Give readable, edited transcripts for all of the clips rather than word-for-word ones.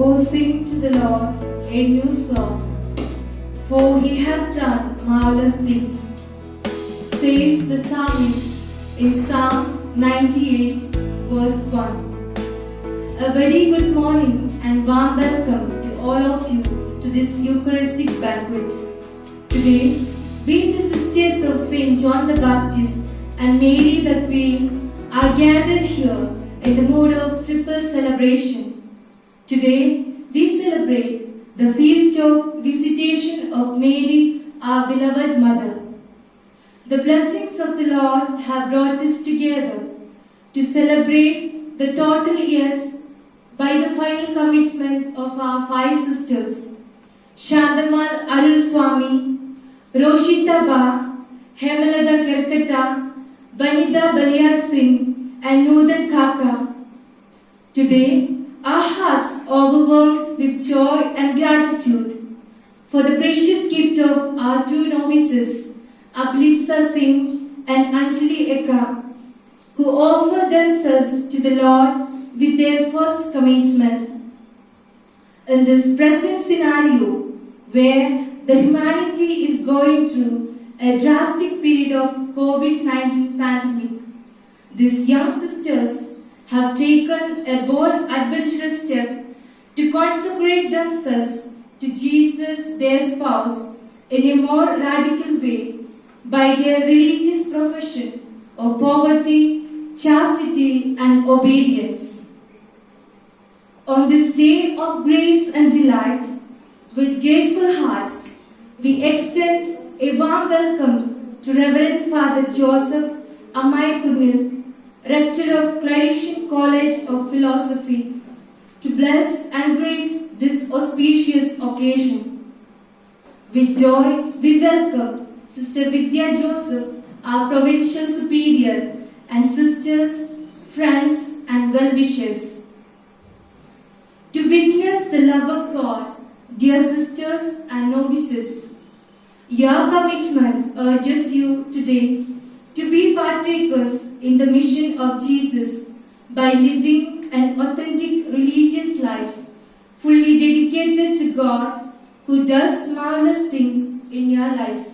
Oh, sing to the Lord a new song, for he has done marvelous things, says the psalmist in Psalm 98, verse 1. A very good morning and warm welcome to all of you to this Eucharistic banquet. Today, we, the sisters of St. John the Baptist and Mary the Queen, are gathered here in the mood of triple celebration. Today, we celebrate the feast of visitation of Mary, our beloved Mother. The blessings of the Lord have brought us together to celebrate the total yes by the final commitment of our five sisters, Shandamal Arul Swami, Roshita Ba, Hemalada Kerkata, Vanida Baliyar Singh, and Nudan Kaka. Today, our hearts overwhelms with joy and gratitude for the precious gift of our two novices, Ablipsa Singh and Anjali Eka, who offer themselves to the Lord with their first commitment. In this present scenario, where the humanity is going through a drastic period of COVID-19 pandemic, these young sisters have taken a bold, adventurous step to consecrate themselves to Jesus, their spouse, in a more radical way by their religious profession of poverty, chastity, and obedience. On this day of grace and delight, with grateful hearts, we extend a warm welcome to Reverend Father Joseph Amai Kunil, Rector of Claretian College of Philosophy, to bless and grace this auspicious occasion. With joy, we welcome Sister Vidya Joseph, our Provincial Superior, and sisters, friends, and well-wishers. To witness the love of God, dear sisters and novices, your commitment urges you today to be partakers in the mission of Jesus by living an authentic religious life, fully dedicated to God, who does marvelous things in your lives.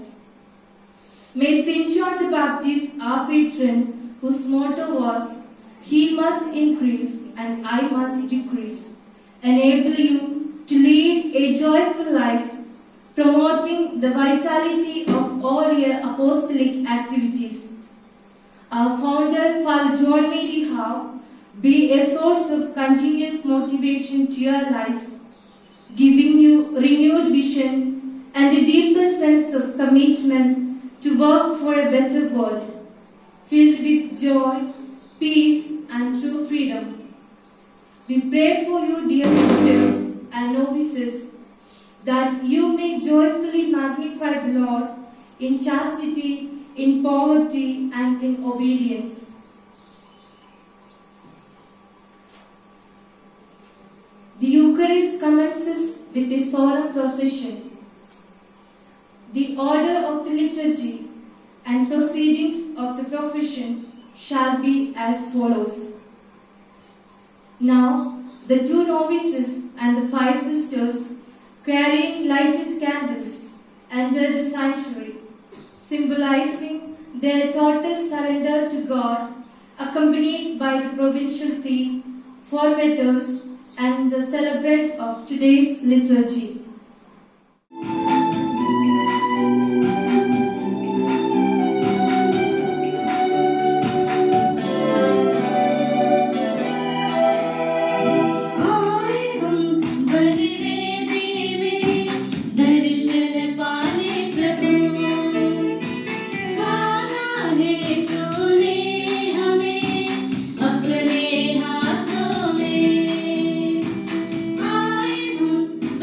May St. John the Baptist, our patron, whose motto was, "He must increase and I must decrease," enable you to lead a joyful life, promoting the vitality of all your apostolic activities. Our founder, Father John Mary Howe, be a source of continuous motivation to your lives, giving you renewed vision and a deeper sense of commitment to work for a better world, filled with joy, peace, and true freedom. We pray for you, dear sisters and novices, that you may joyfully magnify the Lord in chastity, in poverty, and in obedience. The Eucharist commences with a solemn procession. The order of the liturgy and proceedings of the profession shall be as follows. Now, the two novices and the five sisters, carrying lighted candles, enter the sanctuary, symbolizing their total surrender to God, accompanied by the provincial theme, forfeiters, and the celebrant of today's liturgy.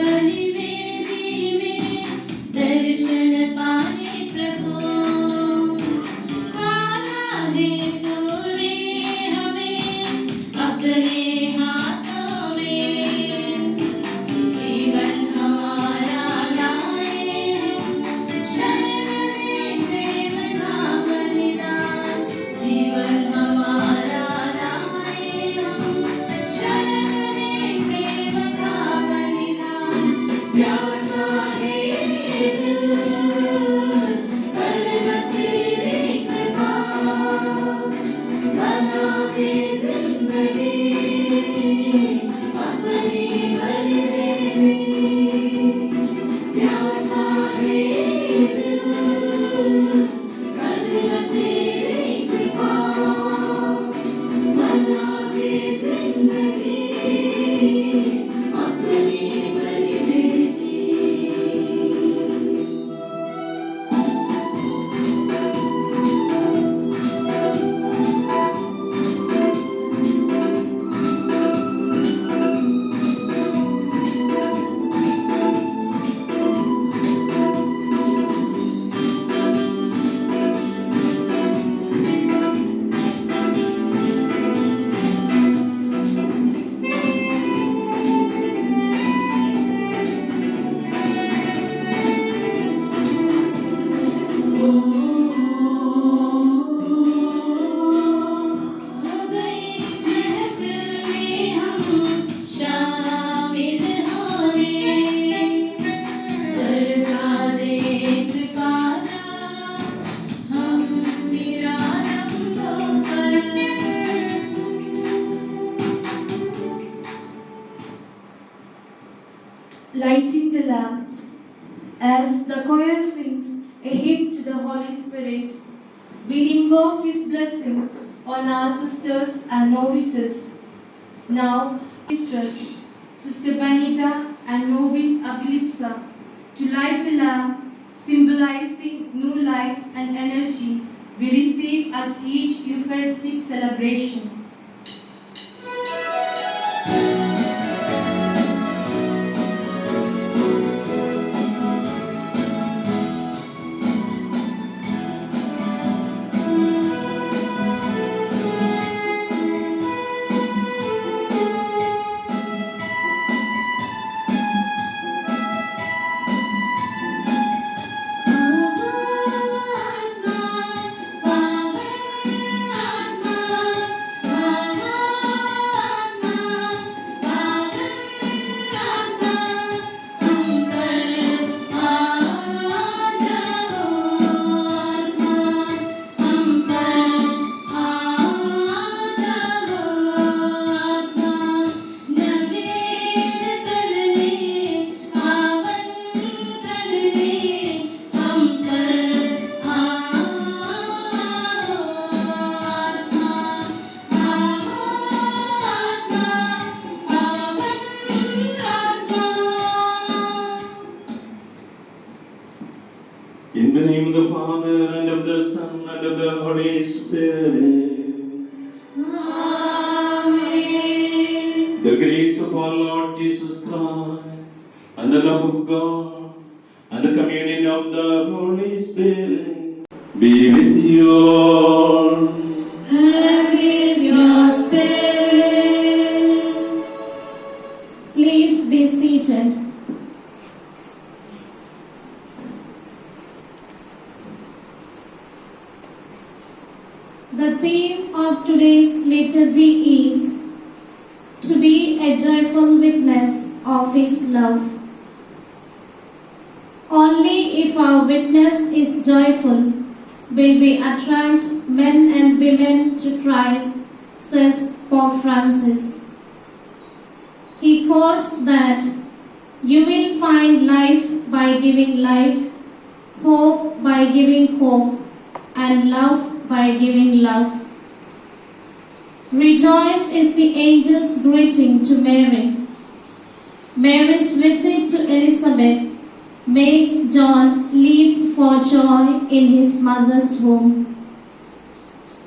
Bali Lighting the lamp, as the choir sings a hymn to the Holy Spirit, we invoke His blessings on our sisters and novices. Now, Mistress, Sister Benita and Novice Abilipsa, to light the lamp, symbolizing new life and energy we receive at each Eucharistic celebration. In the name of the Father, and of the Son, and of the Holy Spirit. Amen. The grace of our Lord Jesus Christ, and the love of God, and the communion of the Holy Spirit be with you all. And with your spirit. Please be seated. The theme of today's liturgy is to be a joyful witness of His love. Only if our witness is joyful will we attract men and women to Christ, says Pope Francis. He quotes that you will find life by giving life, hope by giving hope, and love by giving love. Rejoice is the angel's greeting to Mary. Mary's visit to Elizabeth makes John leap for joy in his mother's womb.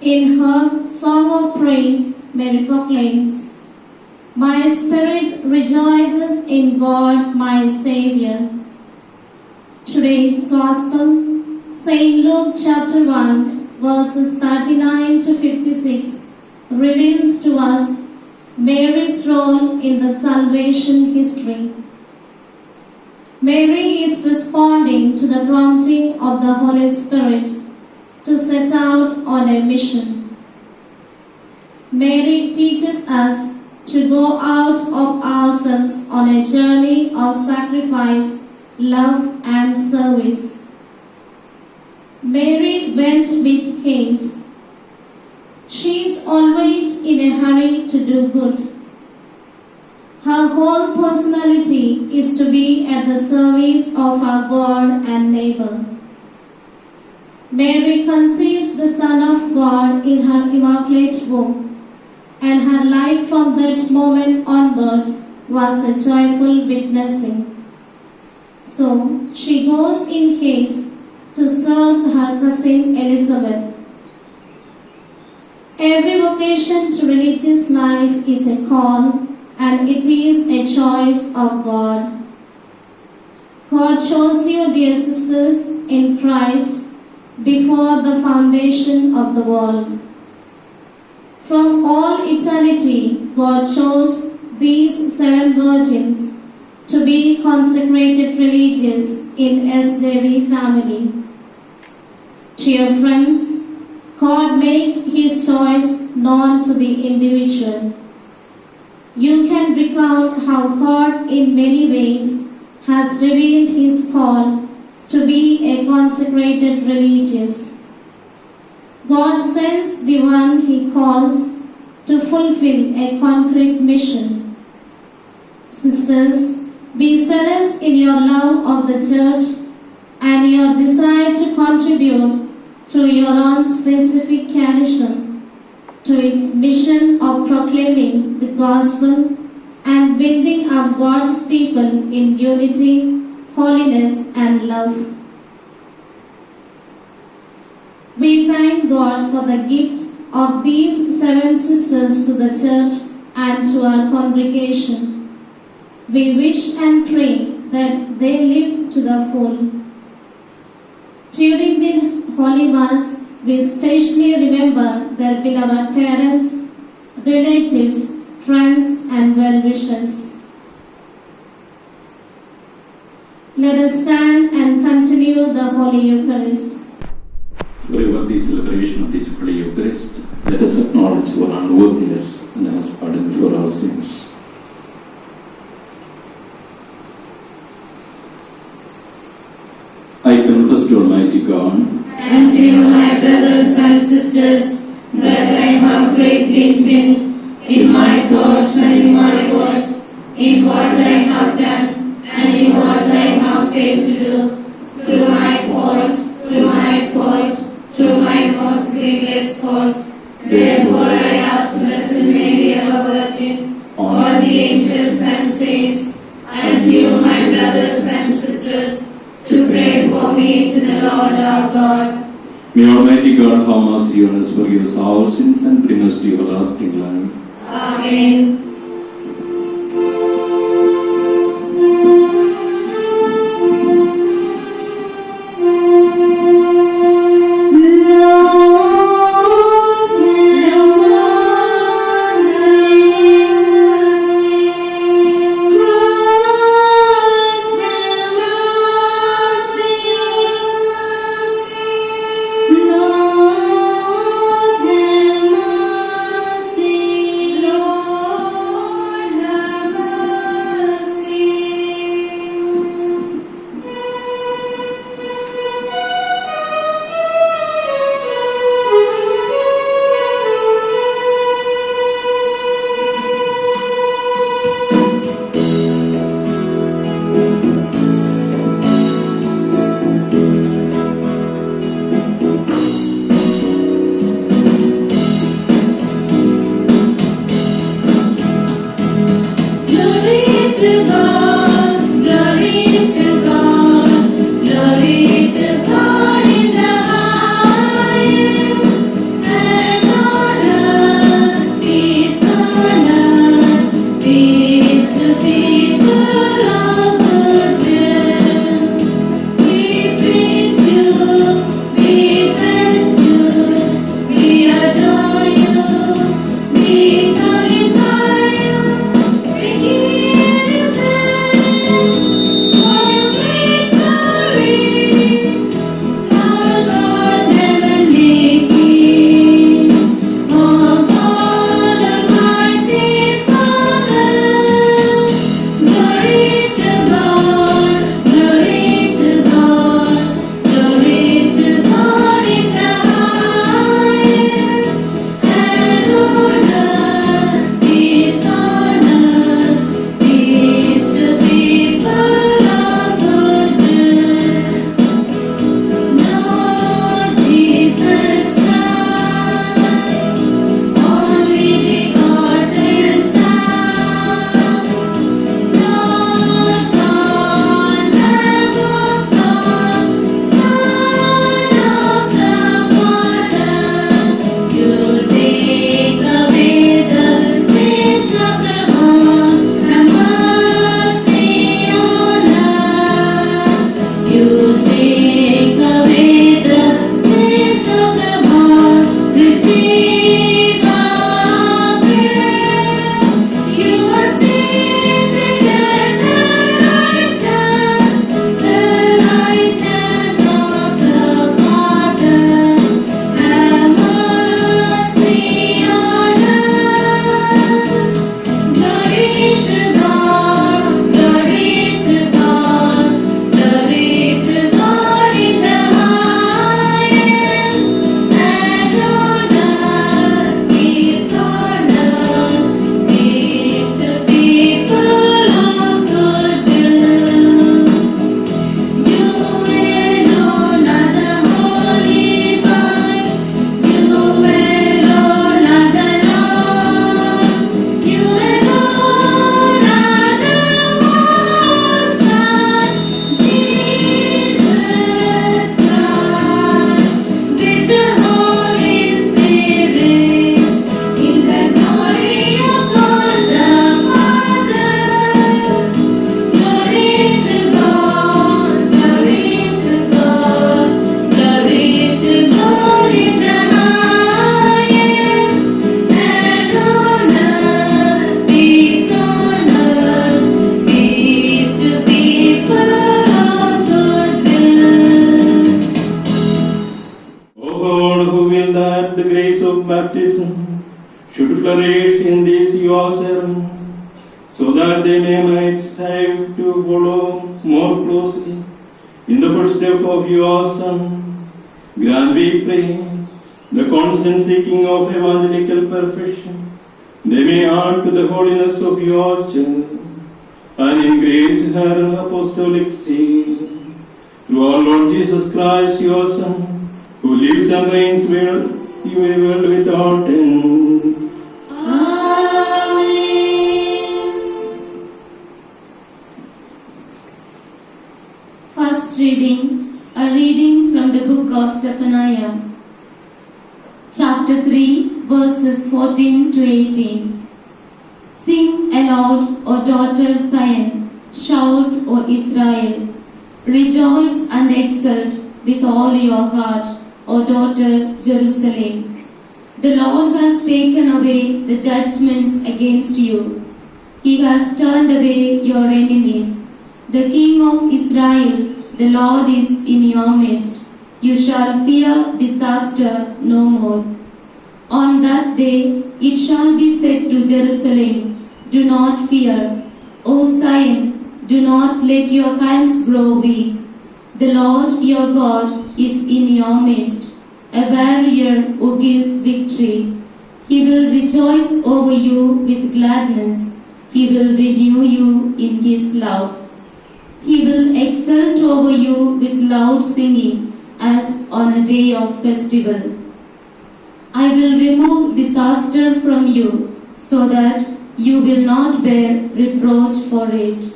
In her song of praise, Mary proclaims, "My spirit rejoices in God my Saviour." Today's Gospel, St. Luke chapter 1, verses 39 to 56, reveals to us Mary's role in the salvation history. Mary is responding to the prompting of the Holy Spirit to set out on a mission. Mary teaches us to go out of ourselves on a journey of sacrifice, love, and service. Mary went with haste. She is always in a hurry to do good. Her whole personality is to be at the service of our God and neighbor. Mary conceives the Son of God in her immaculate womb, and her life from that moment onwards was a joyful witnessing. So she goes in haste to serve her cousin Elizabeth. Every vocation to religious life is a call, and it is a choice of God. God chose you, dear sisters, in Christ before the foundation of the world. From all eternity, God chose these 7 virgins to be consecrated religious in SJV family. Dear friends, God makes His choice known to the individual. You can recount how God in many ways has revealed His call to be a consecrated religious. God sends the one He calls to fulfill a concrete mission. Sisters, be zealous in your love of the church and your desire to contribute through your own specific charism to its mission of proclaiming the gospel and building up God's people in unity, holiness, and love. We thank God for the gift of these 7 sisters to the church and to our congregation. We wish and pray that they live to the full. During this Holy Mass, we specially remember their beloved parents, relatives, friends, and well-wishers. Let us stand and continue the Holy Eucharist. Very worthy celebration of this Holy Eucharist. Let us acknowledge our unworthiness and ask pardon for our sins. I confess to Almighty God and to you, my brothers and sisters, that I have greatly sinned in my thoughts and in my words, in what I have done and in what I have failed to do, through my fault, through my most grievous fault. Therefore I ask Blessed Mary, ever Virgin, all the angels and saints, and to you, my brothers and sisters, to pray for me to the Lord our God. May Almighty God have mercy on us, forgive us all sins, and bring us to everlasting life. Amen. so that they may strive to follow more closely in the footsteps of your Son. Grant, we pray, the constant seeking of evangelical perfection, they may add to the holiness of your church and increase her apostolic seal. Through our Lord Jesus Christ, your Son, who lives and reigns world without end. First reading, a reading from the book of Zephaniah, chapter 3, verses 14 to 18. Sing aloud, O daughter Zion, shout, O Israel. Rejoice and exult with all your heart, O daughter Jerusalem. The Lord has taken away the judgments against you. He has turned away your enemies. The King of Israel, the Lord is in your midst. You shall fear disaster no more. On that day it shall be said to Jerusalem, do not fear. O Zion, do not let your hands grow weak. The Lord your God is in your midst, a barrier who gives victory. He will rejoice over you with gladness. He will renew you in his love. He will exult over you with loud singing as on a day of festival. I will remove disaster from you so that you will not bear reproach for it.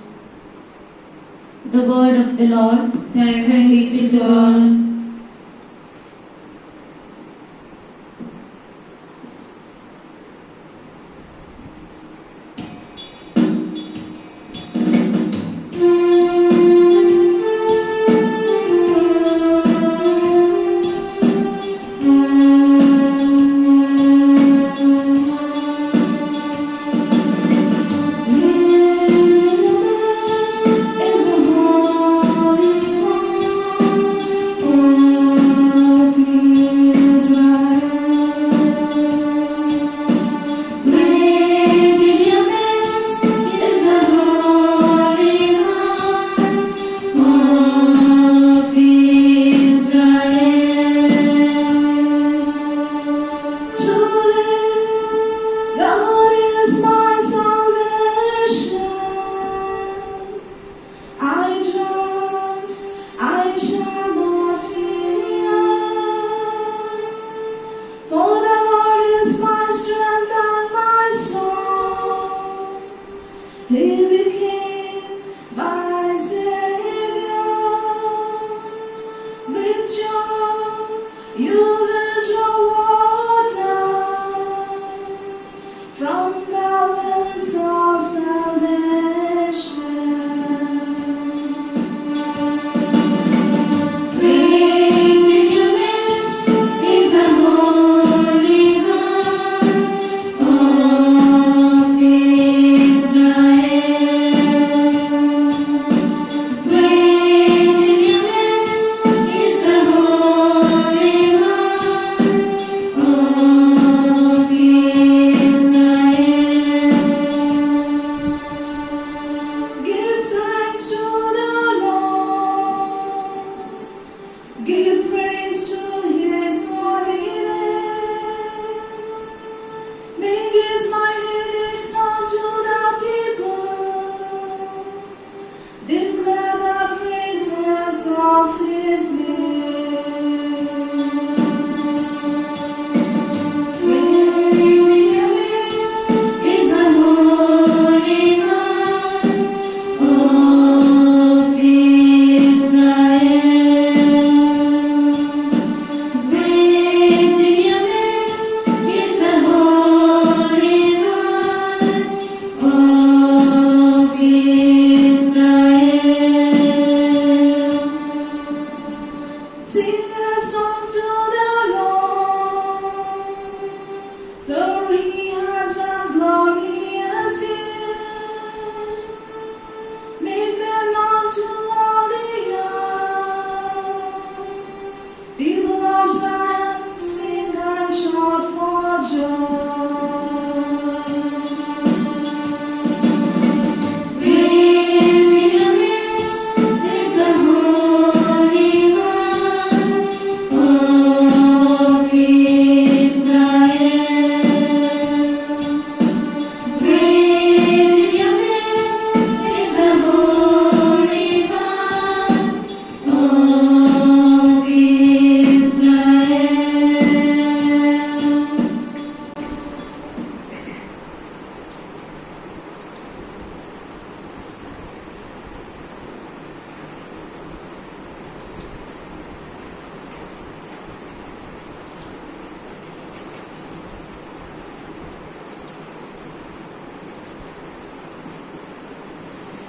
The word of the Lord. Thanks be to God.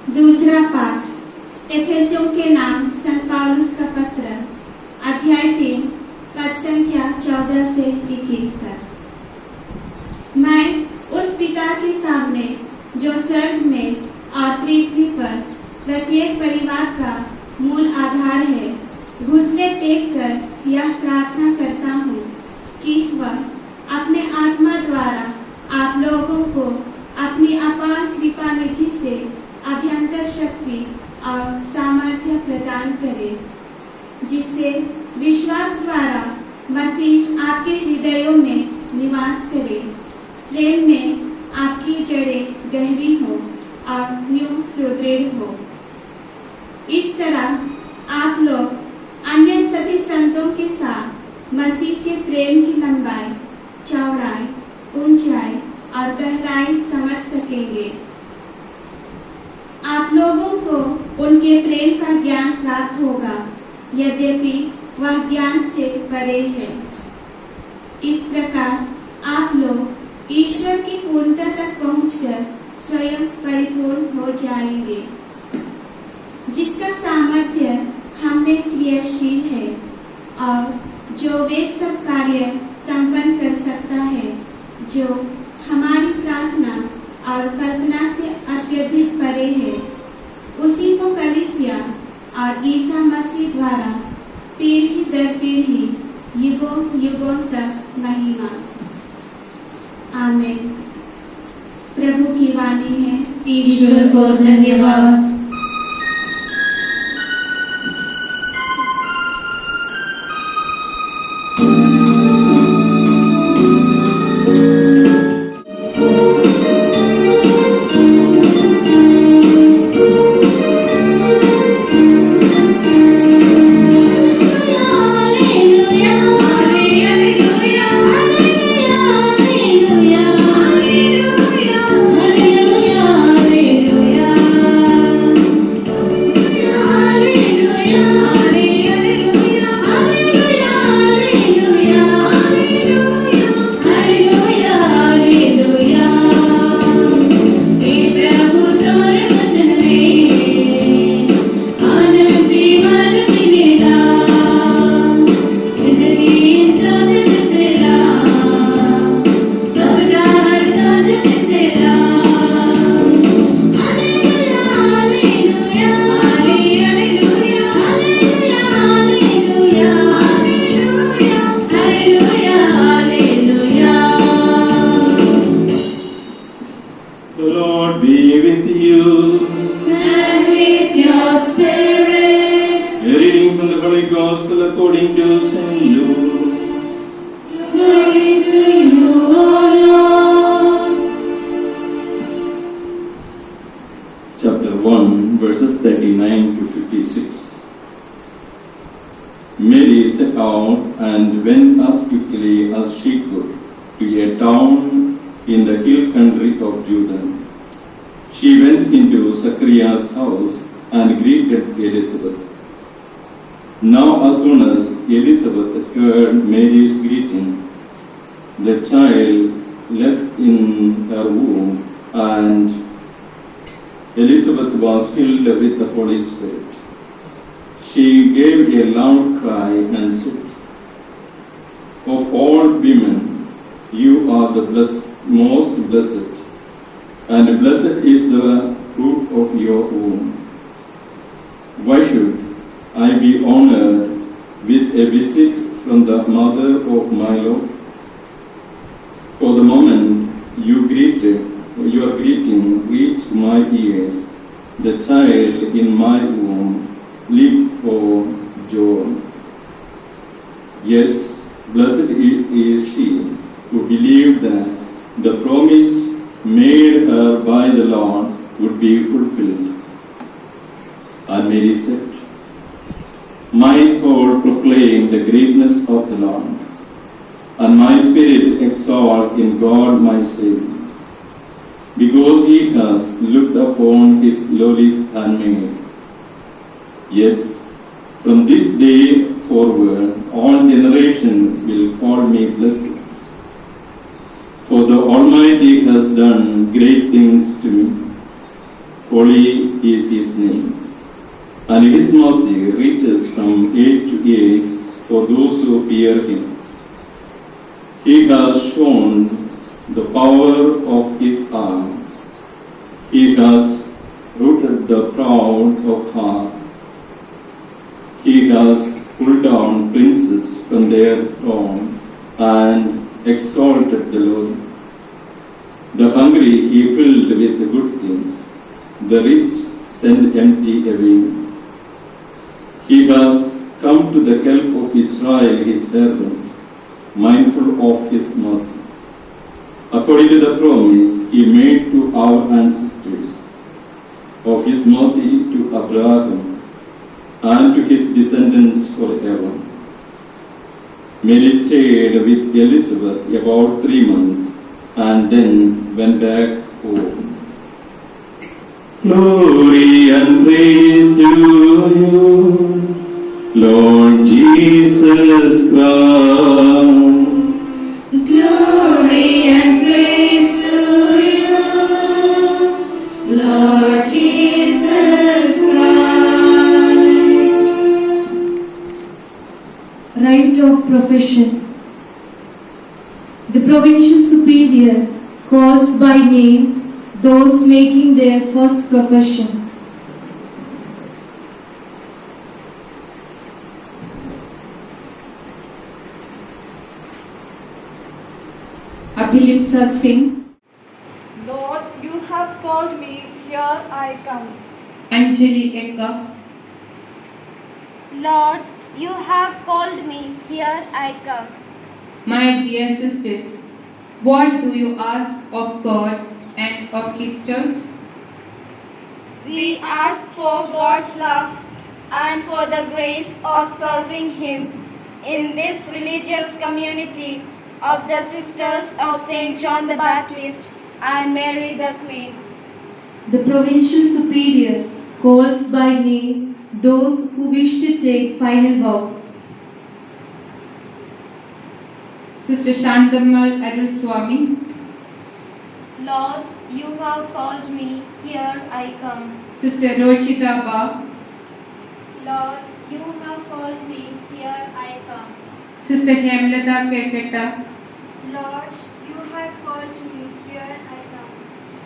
दूसरा पाठ एफेसियों के नाम संत पौलुस का पत्र अध्याय 3 पद संख्या 14 से 21 तक। मैं उस पिता के सामने जो स्वर्ग में और पृथ्वी पर प्रत्येक परिवार का मूल आधार है, घुटने टेक कर यह प्रार्थना करता हूँ कि वह अपने आत्मा द्वारा आप लोगों को अपनी अपार कृपा निधि से अभ्यंतर शक्ति और सामर्थ्य प्रदान करे, जिससे विश्वास द्वारा मसीह आपके हृदयों में निवास करे, प्रेम में आपकी जड़ें गहरी हो और न्यू सुदृढ़ हो। इस तरह आप लोग अन्य सभी संतों के साथ मसीह के प्रेम की लंबाई, चौड़ाई, ऊंचाई और गहराई समझ सकेंगे। आप लोगों को उनके प्रेम का ज्ञान प्राप्त होगा, यद्यपि वह ज्ञान से परे है। इस प्रकार आप लोग ईश्वर की पूर्णता तक पहुंचकर स्वयं परिपूर्ण हो जाएंगे, जिसका सामर्थ्य हम में क्रियाशील है और जो वे सब कार्य संपन्न कर सकता है जो हमारी प्रार्थना और कल्पना से अत्यधिक परे है। उसी को कलीसिया और ईसा मसीह द्वारा पीढ़ी दर पीढ़ी युगों युगों तक महिमा। आमीन। प्रभु की वाणी है। ईश्वर को धन्यवाद। Chapter 1, verses 39 to 56. Mary set out and went as quickly as she could to a town in the hill country of Judah. She went into Zachariah's house and greeted Elizabeth. Now as soon as Elizabeth heard Mary's greeting, the child leapt in her womb, and Elizabeth was filled with the Holy Spirit. She gave a loud cry and said, "Of all women, you are the most blessed, and blessed is the fruit of your womb. Why should I be honored with a visit from the mother of my Lord? For the moment your greeting reached my ears, the child in my womb leaped for joy. Yes, blessed is she who believed that the promise made her by the Lord would be fulfilled." And Mary said, "My soul proclaims the greatness of the Lord, and my spirit exalts in God my Savior, because he has looked upon his lowly handmaid. Yes, from this day forward, all generations will call me blessed. For the Almighty has done great things to me, Holy is his name, and his mercy reaches from age to age for those who fear him. He has shown the power of his arm. He has rooted the proud of heart. He has pulled down princes from their throne and exalted the lowly. The hungry he filled with good things. The rich sent empty away. He has come to the help of Israel, his servant, mindful of his mercy. According to the promise he made to our ancestors, of his mercy to Abraham and to his descendants forever. Mary stayed with Elizabeth about 3 months and then went back home. Glory and praise to you, Lord Jesus Christ. Glory and praise to you, Lord Jesus Christ. Rite of profession. The provincial superior calls by name those making their first profession. Abhilipsa Singh, Lord, you have called me, here I come. Anjali Ekka, Lord, you have called me, here I come. my dear sisters, what do you ask of God and of His church? We ask for God's love and for the grace of serving Him in this religious community of the Sisters of St. John the Baptist and Mary the Queen. The provincial superior calls by name those who wish to take final vows. Sister Shantamal Arul Swami, Lord, you have called me, here I come. Sister Roshita Ba, Lord, you have called me, here I come. Sister Hemlata Kerketa, Lord, you have called me, here I come.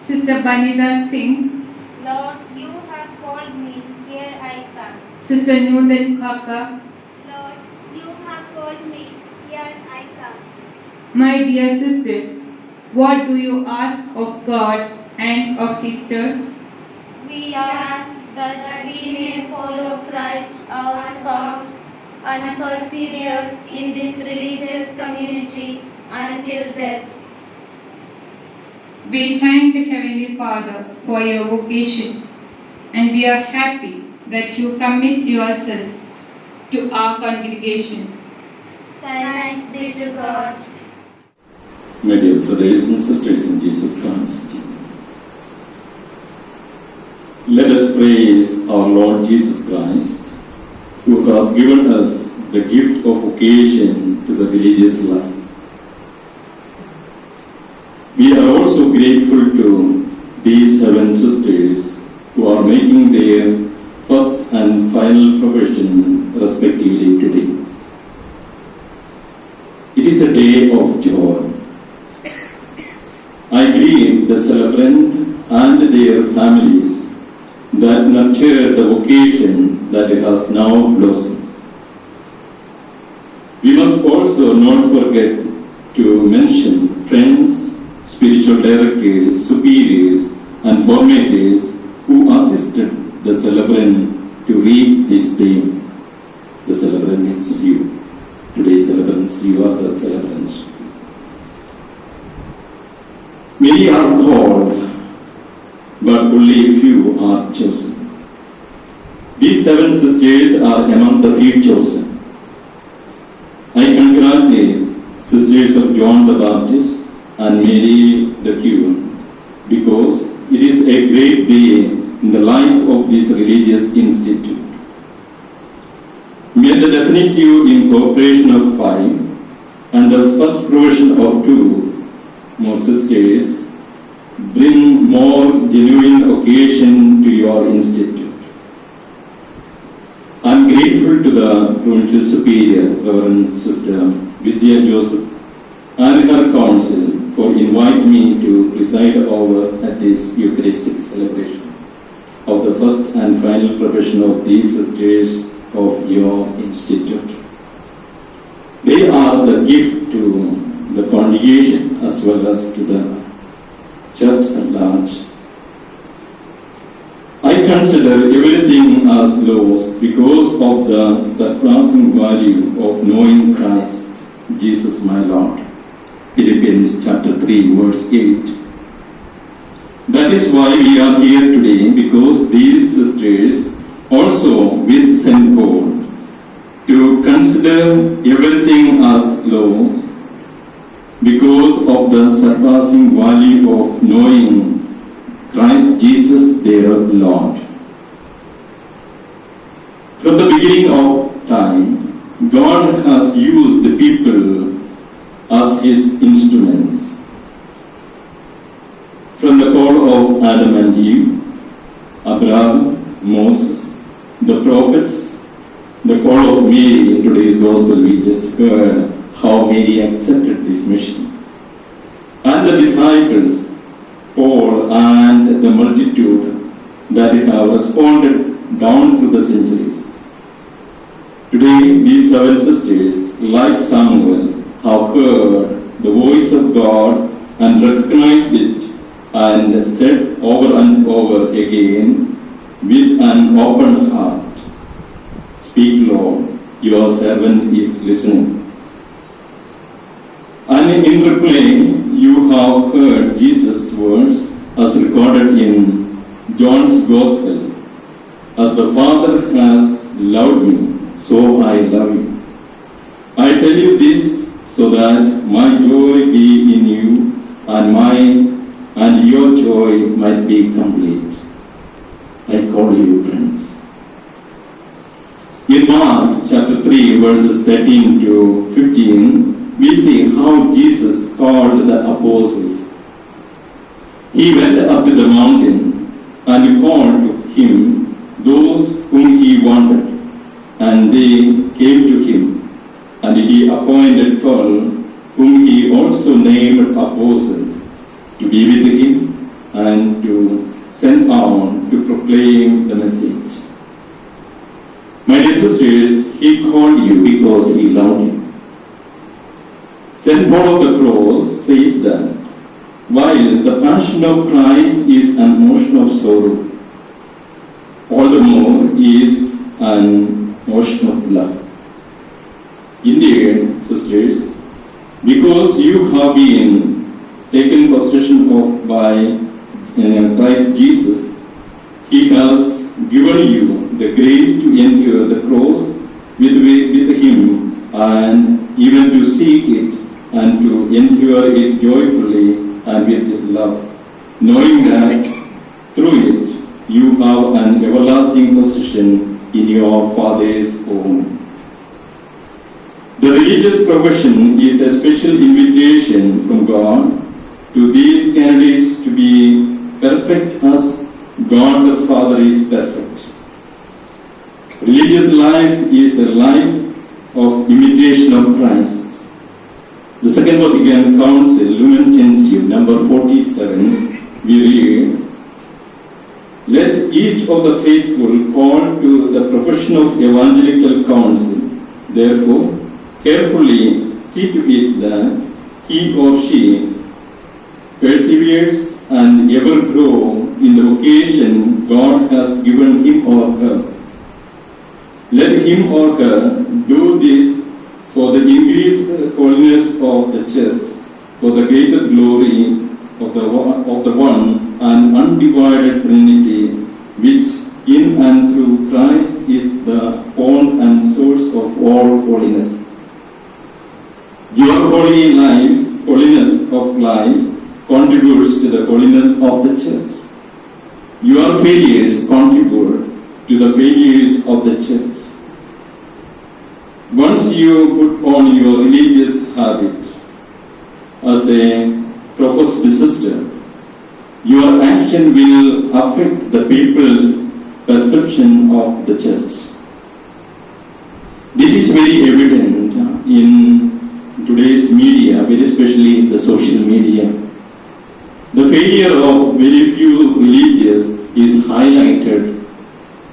Sister Banida Singh, Lord, you have called me, here I come. Sister Nudan Khaka, Lord, you have called me, here I come. my dear sisters, what do you ask of God and of His church? We ask that we may follow Christ our spouse and persevere in this religious community until death. We thank the Heavenly Father for your vocation, and we are happy that you commit yourself to our congregation. Thanks be to God. My dear brothers and sisters in Jesus Christ, let us praise our Lord Jesus Christ, who has given us the gift of vocation to the religious life. We are also grateful to these 7 sisters who are making their first and final profession respectively today. It is a day of joy. I greet the celebrant and their families that nurture the vocation that has now blossomed. We must also not forget to mention friends, spiritual directors, superiors, and formators who assisted the celebrant to reach this day. The celebrant is you. Today's celebrants, you are the celebrants. Many are called, but only few are chosen. These 7 sisters are among the few chosen. I congratulate Sisters of John the Baptist and Mary the Queen, because it is a great day in the life of this religious institute. May the definitive incorporation of 5 and the first provision of 2 more sisters bring more genuine occasion your institute. I am grateful to the Provincial Superior, Reverend Sister Vidya Joseph, and her council for inviting me to preside over at this Eucharistic celebration of the first and final profession of these sisters of your institute. They are the gift to the congregation as well as to the church at large. I consider everything as lost because of the surpassing value of knowing Christ, Jesus my Lord. Philippians chapter 3 verse 8. That is why we are here today, because these sisters also with St. Paul to consider everything as low because of the surpassing value of knowing Christ Jesus their Lord. From the beginning of time, God has used the people as His instruments. From the call of Adam and Eve, Abraham, Moses, the prophets, the call of Mary in today's gospel, we just heard how Mary accepted this mission. And the disciples, Paul, and the multitude that have responded down through the centuries. Today, these 7 sisters, like Samuel, have heard the voice of God and recognized it and said over and over again with an open heart, "Speak, Lord, your servant is listening." And in reply, you have heard Jesus' words as recorded in John's Gospel, "As the Father has loved me, so I love you. I tell you this so that my joy be in you and your joy might be complete." I call you friends. In Mark chapter 3 verses 13 to 15, we see how Jesus called the apostles. He went up to the mountain and called to him those whom he wanted, and they came to him. And he appointed 12, whom he also named apostles, to be with him and to send out to proclaim the message. My dear sisters, he called you because he loved you. St. Paul of the Cross says that while the passion of Christ is an emotion of sorrow, all the more is an emotion of love. Indeed, sisters, because you have been taken possession of by Christ Jesus, He has given you the grace to endure the cross with Him, and even to seek it and to endure it joyfully and with love, knowing that through it you have an everlasting position in your Father's home. The religious profession is a special invitation from God to these candidates to be perfect as God the Father is perfect. Religious life is a life of imitation of Christ. The Second Vatican Council, Lumen Gentium, number 47, we read, "Let each of the faithful call to the profession of evangelical counsel, therefore, carefully see to it that he or she perseveres and ever grow in the vocation God has given him or her. Let him or her do this for the increased holiness of the church, for the greater glory of the one and undivided Trinity, which in and through Christ is the fount and source of all holiness. Your holiness of life contributes to the holiness of the church. Your failures contribute to the failures of the church. Once you put on your religious habit as a professed sister, your action will affect the people's perception of the church. This is very evident in today's media, very especially in the social media. The failure of very few religious is highlighted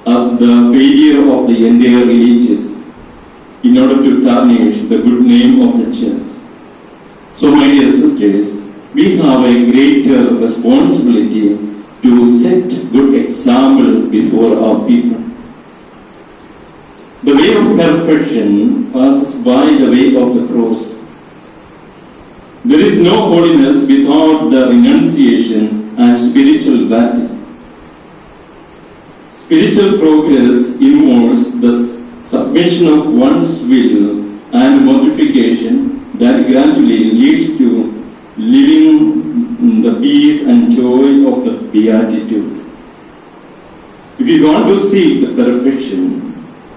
as the failure of the entire religious in order to tarnish the good name of the church. So, my dear sisters, we have a greater responsibility to set good example before our people. The way of perfection passes by the way of the cross. There is no holiness without the renunciation and spiritual battle. Spiritual progress involves the submission of one's will and mortification that gradually leads to living the peace and joy of the beatitude. If we want to seek the perfection,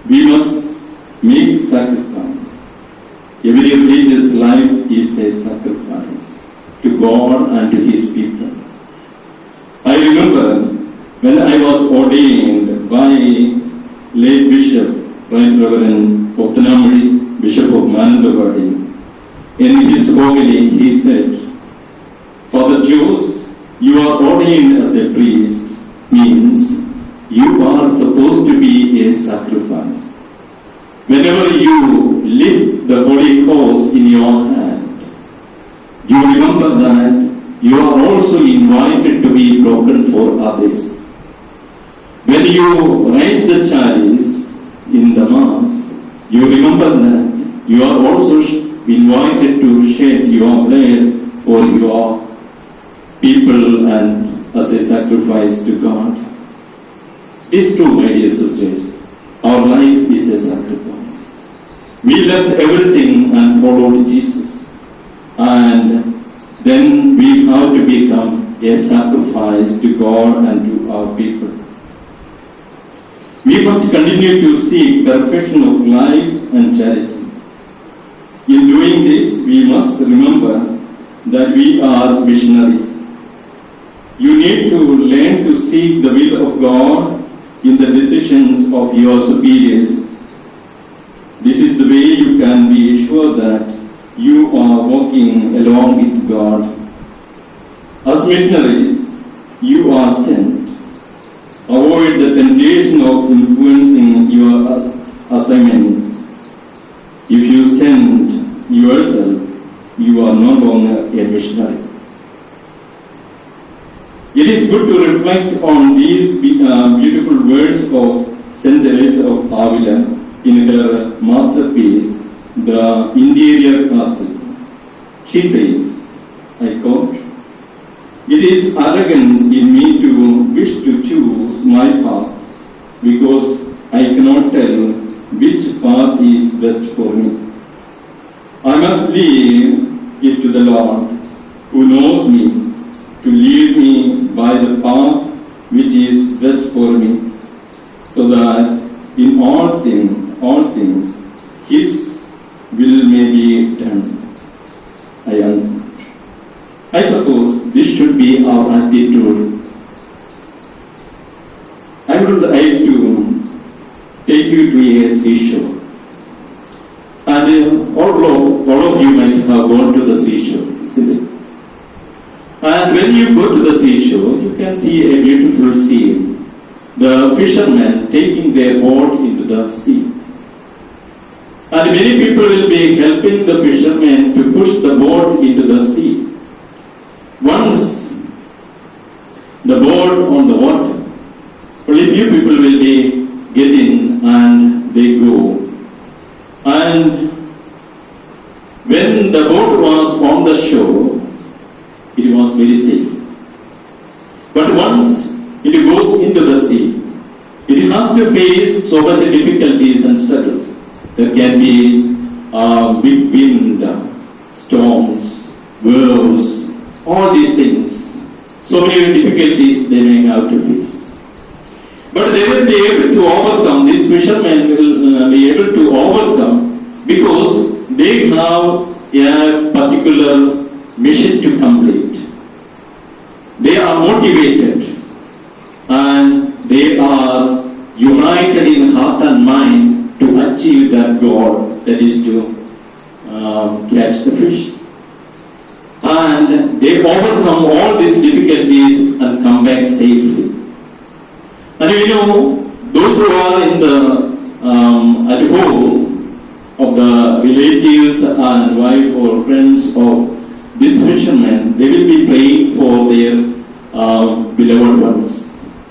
we must make sacrifice. Every religious life is a sacrifice to God and to His people. I remember when I was ordained by late Bishop, Right Reverend Pothanamudi, Bishop of Mananthavadi. In his homily, he said, "For the Jews, you are ordained as a priest means you are supposed to be a sacrifice. Whenever you lift the Holy Cross in your hand, you remember that you are also invited to be broken for others. When you raise the chalice in the Mass, you remember that you are also invited to shed your blood for your people and as a sacrifice to God." It is true, my dear sisters, our life is a sacrifice. We left everything and followed Jesus, and then we have to become a sacrifice to God and to our people. We must continue to seek perfection of life and charity. In doing this, we must remember that we are missionaries. You need to learn to seek the will of God in the decisions of your superiors. This is the way you can be sure that you are walking along with God. As missionaries, you are sent. Avoid the temptation of influencing your assignments. If you send yourself, you are no longer a missionary. It is good to reflect on these beautiful words of Saint Teresa of Avila in her masterpiece, The Interior Castle. She says, I quote, "It is arrogant in me to wish to choose my path because I cannot tell which path is best for me. I must leave it to the Lord, who knows me, to lead me by the path which is best for me, so that in all things, His will may be done." I suppose this should be our attitude. I would like to take you to a seashore. And all of you might have gone to the seashore, isn't it? And when you go to the seashore, you can see a beautiful scene. The fishermen taking their boat into the sea. And many people will be helping the fishermen to push the boat into the sea. Once the boat on the water, only few people will be getting and they go. And when the boat was on the shore, it was very safe. But once it goes into the sea, it has to face so many difficulties and struggles. There can be big wind, storms, waves, all these things. So many difficulties they may have to face. But they will be able to overcome, these fishermen will be able to overcome because they have a particular mission to complete. They are are motivated and they are united in heart and mind to achieve that goal, that is to catch the fish. And they overcome all these difficulties and come back safely. And you know, those who are in the at home of the relatives and wife or friends of these fishermen, they will be praying for their beloved ones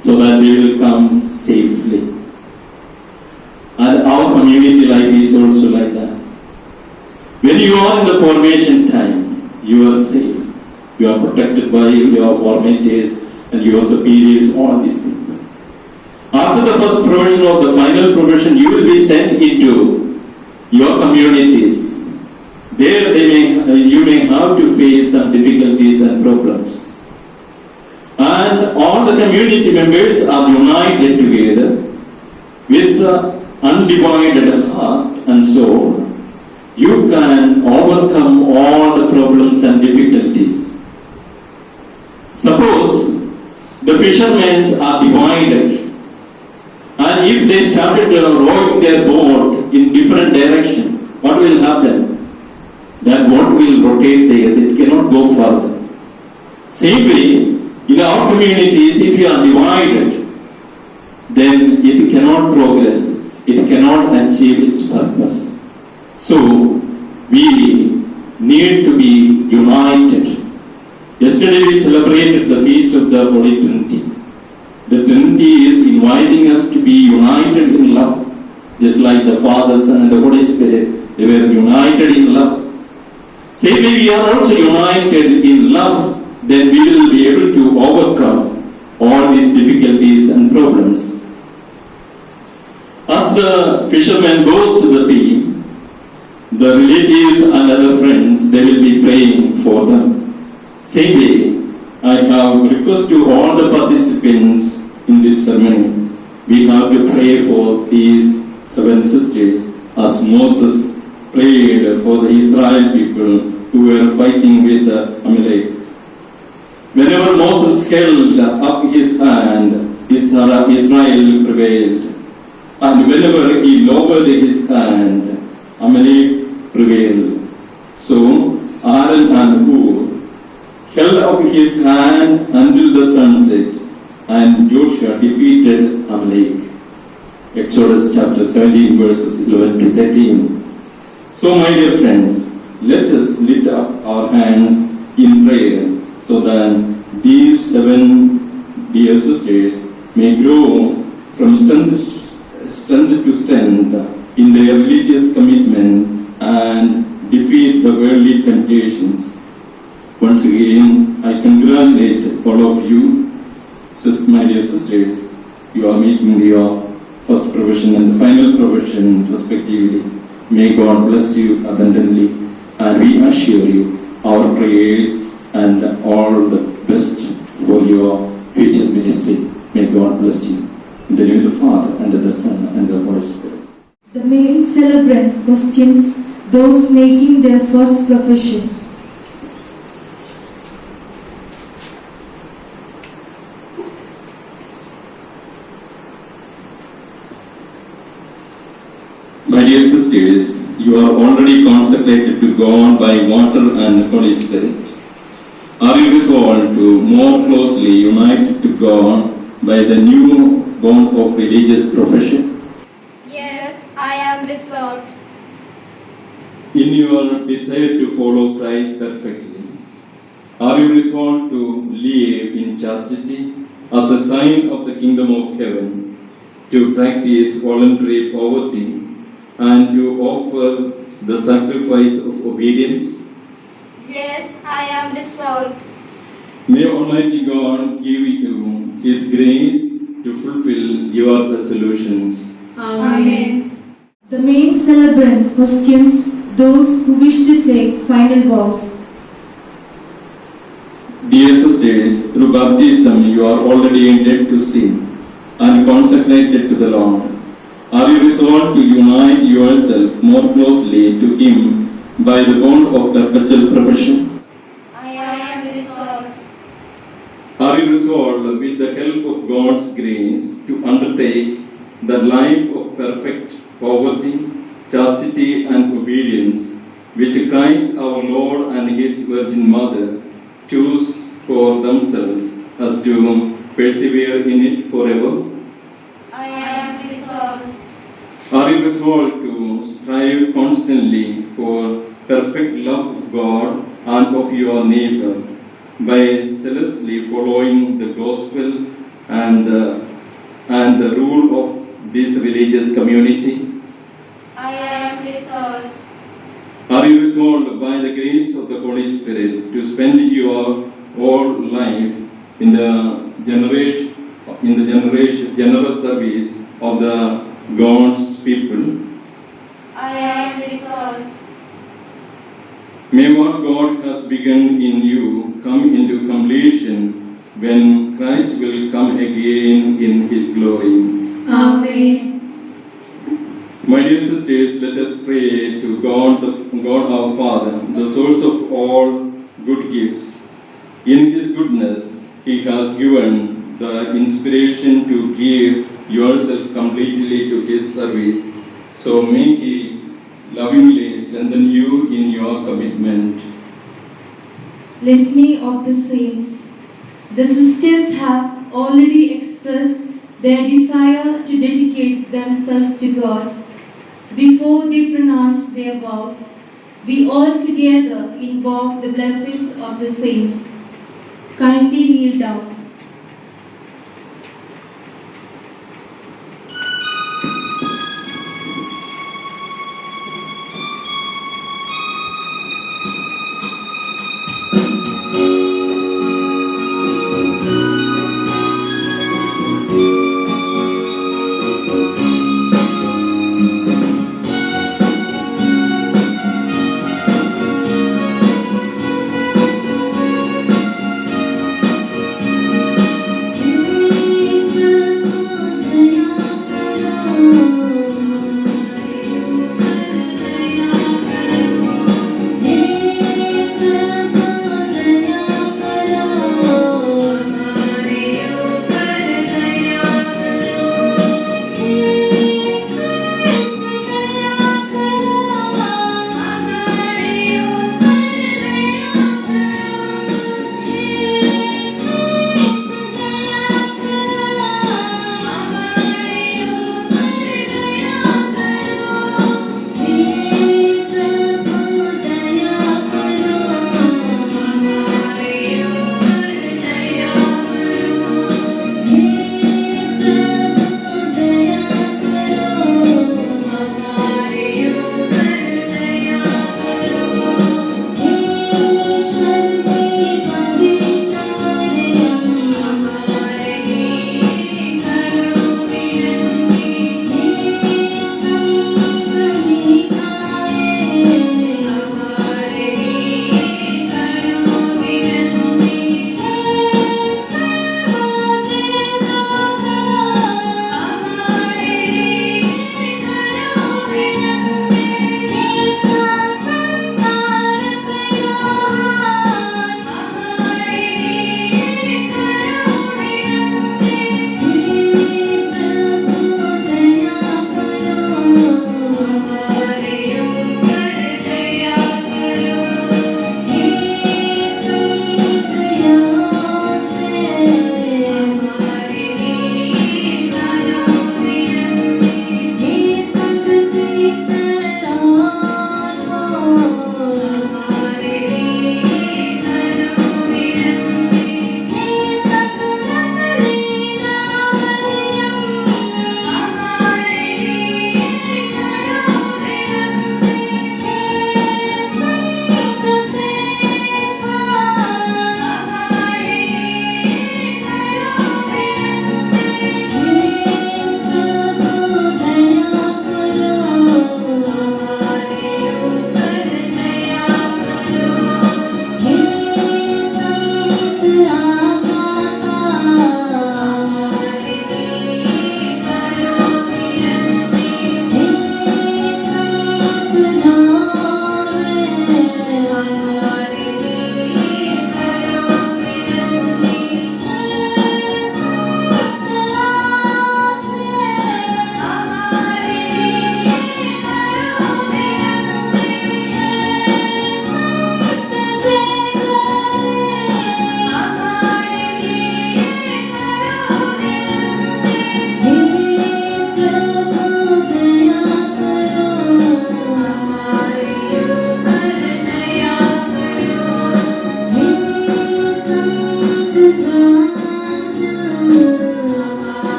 so that they will come safely. And our community life is also like that. When you are in the formation time, you are safe. You are protected by your formations and your superiors, all these people. After the first provision of the final provision, you will be sent into your communities. There you may have to face some difficulties and problems. And all the community members are united together with undivided heart and soul. You can overcome all the problems and difficulties. Suppose the fishermen are divided, and if they started rowing their boat in different direction, what will happen? That boat will rotate there, it cannot go further. Same way, in our communities, if you are divided, then it cannot progress, it cannot achieve its purpose. So, we need to be united. Yesterday we celebrated the feast of the Holy Trinity. The Trinity is inviting us to be united in love. Just like the Father, Son and the Holy Spirit, they were united in love. Same way we are also united in love, then we will be able to overcome all these difficulties and problems. As the fisherman goes to the sea, the relatives and other friends, they will be praying for them. Same way, I have request to all the participants in this ceremony. We have to pray for these 7 sisters as Moses prayed for the Israel people who were fighting with Amalek. Whenever Moses held up his hand, Israel prevailed. And whenever he lowered his hand, Amalek prevailed. So Aaron and Hur held up his hand until the sunset, and Joshua defeated Amalek. Exodus chapter 17 verses 11 to 13. So my dear friends, let us lift up our hands in prayer so that these 7 dear sisters may grow from strength to strength in their religious commitment and defeat the worldly temptations. Once again, I congratulate all of you, my dear sisters. You are making your first provision and the final provision respectively. May God bless you abundantly, and we assure you our prayers and all the best for your future ministry. May God bless you. In the name of the Father, and of the Son, and the Holy Spirit. The main celebrant questions those making their first profession. My dear sisters, you are already consecrated to God by water and Holy Spirit. Are you resolved to more closely unite to God by the new bond of religious profession? Yes, I am resolved. In your desire to follow Christ perfectly, are you resolved to live in chastity as a sign of the kingdom of heaven, to practice voluntary poverty, and to offer the sacrifice of obedience? Yes, I am resolved. May Almighty God give you His grace to fulfill your resolutions. Amen. The main celebrant questions those who wish to take final vows. Dear sisters, through baptism you are already indebted to sin and consecrated to the Lord. Are you resolved to unite yourself more closely to Him by the bond of perpetual profession? I am resolved. Are you resolved, with the help of God's grace, to undertake the life of perfect poverty, chastity, and obedience, which Christ our Lord and His Virgin Mother choose for themselves, as to persevere in it forever? I am resolved. Are you resolved to strive constantly for perfect love of God and of your neighbor, by zealously following the gospel and the rule of this religious community? I am resolved. Are you resolved, by the grace of the Holy Spirit, to spend your whole life in the generous service of the God's people? I am resolved. May what God has begun in you come into completion when Christ will come again in His glory. Amen. My dear sisters, let us pray to God our Father, the source of all good gifts. In His goodness, He has given the inspiration to give yourself completely to His service. So may He lovingly strengthen you in your commitment. Litany of the Saints. The sisters have already expressed their desire to dedicate themselves to God. Before they pronounce their vows, we all together invoke the blessings of the saints. Kindly kneel down.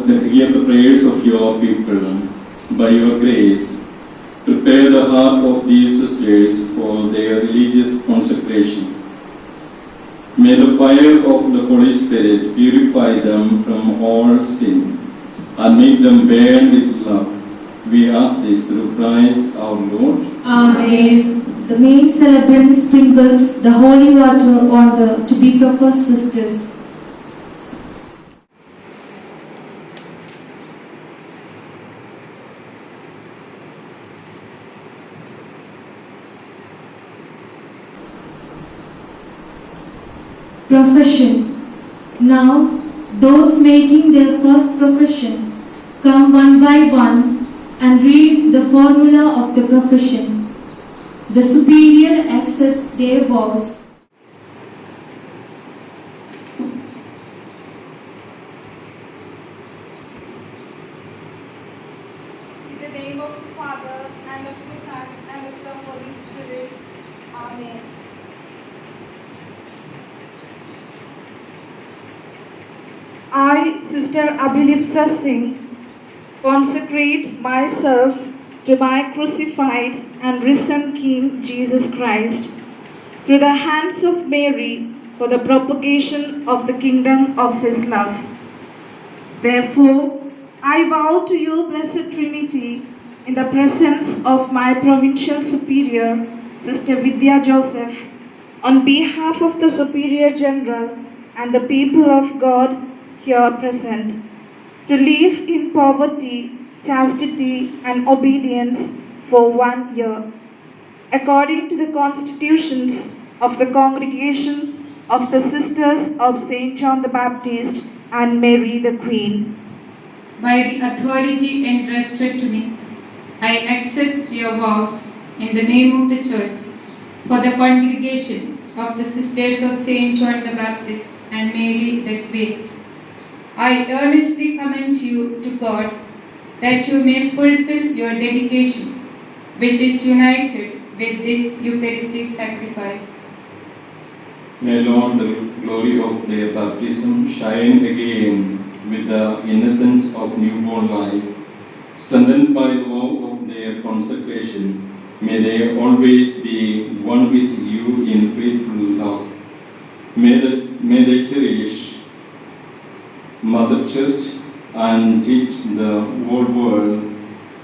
hear the prayers of your people. By your grace, prepare the heart of these sisters for their religious consecration. May the fire of the Holy Spirit purify them from all sin and make them burn with love. We ask this through Christ our Lord. Amen. The main celebrant sprinkles the holy water on the to be professed sisters. Profession. Now, those making their first profession come one by one and read the formula of the profession. The superior accepts their vows. In the name of the Father, and of the Son, and of the Holy Spirit. Amen. I, Sister Abhilipsa Singh, consecrate myself to my crucified and risen King Jesus Christ, through the hands of Mary, for the propagation of the kingdom of His love. Therefore, I vow to you, Blessed Trinity, in the presence of my provincial superior, Sister Vidya Joseph, on behalf of the Superior General and the people of God here present, to live in poverty, chastity, and obedience for 1 year, according to the constitutions of the Congregation of the Sisters of St. John the Baptist and Mary the Queen. By the authority entrusted to me, I accept your vows in the name of the Church for the congregation of the Sisters of St. John the Baptist and Mary the Queen. I earnestly commend you to God that you may fulfill your dedication, which is united with this Eucharistic sacrifice. May Lord, the glory of their baptism shine again with the innocence of newborn life. Strengthened by the vow of their consecration, may they always be one with you in faithful love. May they cherish Mother Church and teach the whole world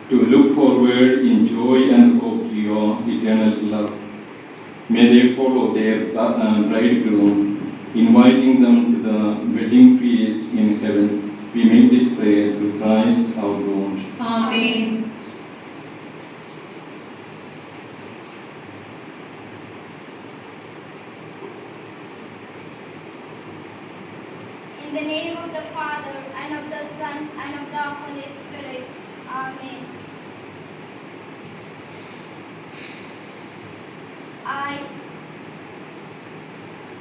to look forward in joy and hope to your eternal love. May they follow their bridegroom, inviting them to the wedding feast in heaven. We make this prayer through Christ our Lord. Amen. In the name of the Father, and of the Son, and of the Holy Spirit. Amen.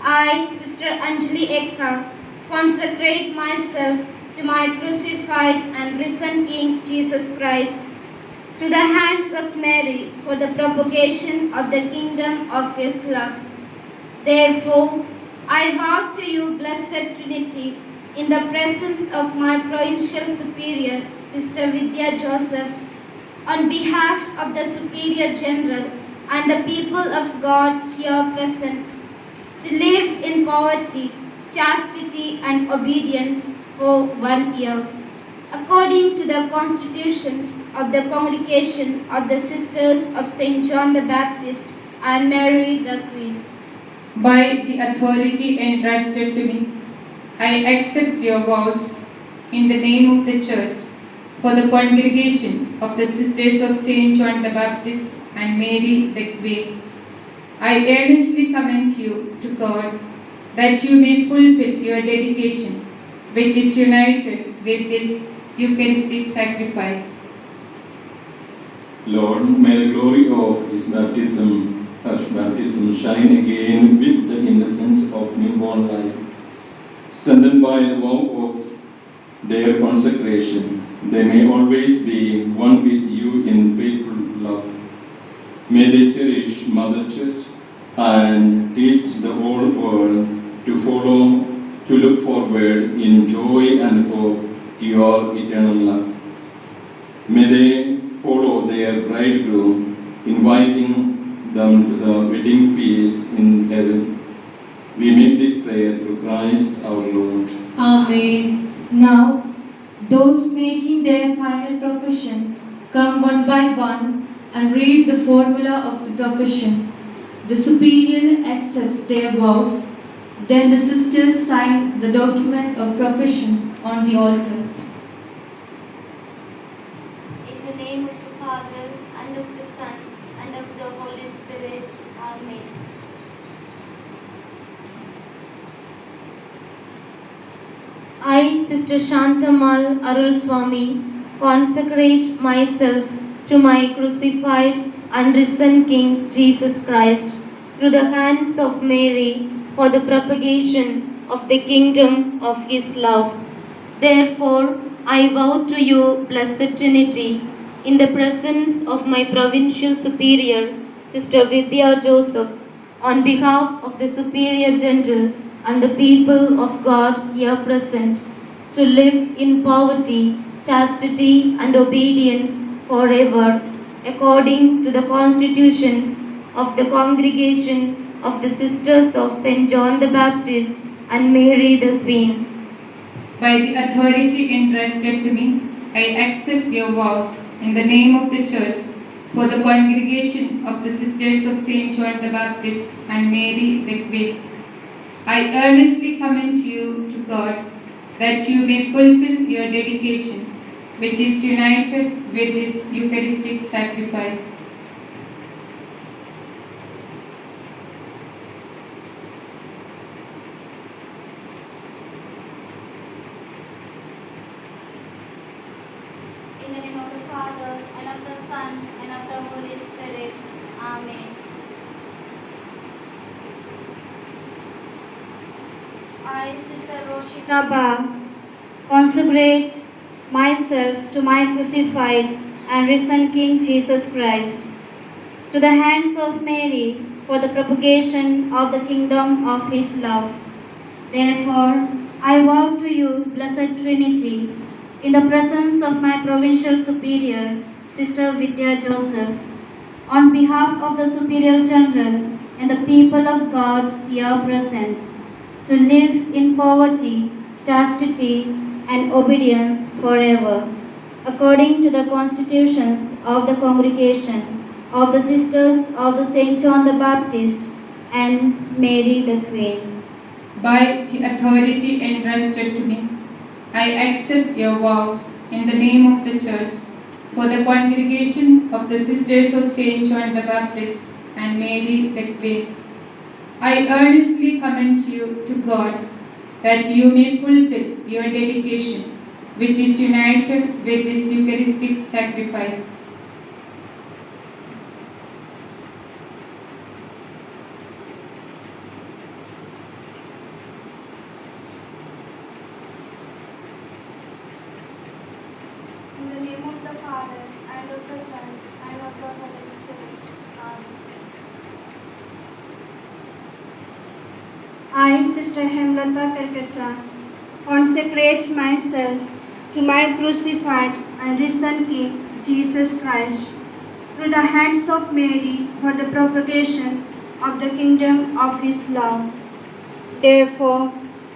I, Sister Anjali Ekka, consecrate myself to my crucified and risen King Jesus Christ, through the hands of Mary, for the propagation of the kingdom of His love. Therefore, I vow to you, Blessed Trinity, in the presence of my provincial superior, Sister Vidya Joseph, on behalf of the Superior General and the people of God here present, to live in poverty, chastity, and obedience for 1 year, according to the constitutions of the Congregation of the Sisters of St. John the Baptist and Mary the Queen. By the authority entrusted to me, I accept your vows in the name of the Church for the congregation of the Sisters of St. John the Baptist and Mary the Queen. I earnestly commend you to God that you may fulfill your dedication, which is united with this Eucharistic sacrifice. Lord, may the glory of His baptism shine again with the innocence of newborn life. Strengthened by the vow of their consecration, they may always be one with you in faithful love. May they cherish Mother Church and teach the whole world to look forward in joy and hope your eternal love. May they follow their bridegroom, inviting them to the wedding feast in heaven. We make this prayer through Christ our Lord. Amen. Now, those making their final profession come one by one and read the formula of the profession. The superior accepts their vows. Then the sisters sign the document of profession on the altar. In the name of the Father, and of the Son, and of the Holy Spirit. Amen. I, Sister Shantamal Arul Swami, consecrate myself to my crucified and risen King Jesus Christ through the hands of Mary for the propagation of the kingdom of His love. Therefore, I vow to you, Blessed Trinity, in the presence of my Provincial Superior, Sister Vidya Joseph, on behalf of the Superior General and the people of God here present, to live in poverty, chastity, and obedience forever, according to the constitutions of the Congregation of the Sisters of St. John the Baptist and Mary the Queen. By the authority entrusted to me, I accept your vows in the name of the Church for the congregation of the Sisters of St. John the Baptist and Mary the Queen. I earnestly commend you to God that you may fulfill your dedication, which is united with this Eucharistic sacrifice. In the name of the Father, and of the Son, and of the Holy Spirit. Amen. I, Sister Roshika Ba, consecrate myself to my crucified and risen King Jesus Christ, to the hands of Mary for the propagation of the kingdom of His love. Therefore, I vow to you, Blessed Trinity, in the presence of my Provincial Superior, Sister Vidya Joseph, on behalf of the Superior General and the people of God here present, to live in poverty, chastity, and obedience forever, according to the constitutions of the Congregation of the Sisters of the St. John the Baptist and Mary the Queen. By the authority entrusted to me, I accept your vows in the name of the Church for the congregation of the Sisters of St. John the Baptist and Mary the Queen. I earnestly commend you to God that you may fulfill your dedication, which is united with this Eucharistic sacrifice. In the name of the Father, and of the Son, and of the Holy Spirit. Amen. I, Sister Hemlata Karkata, consecrate myself to my crucified and risen King, Jesus Christ, through the hands of Mary for the propagation of the kingdom of His love. Therefore,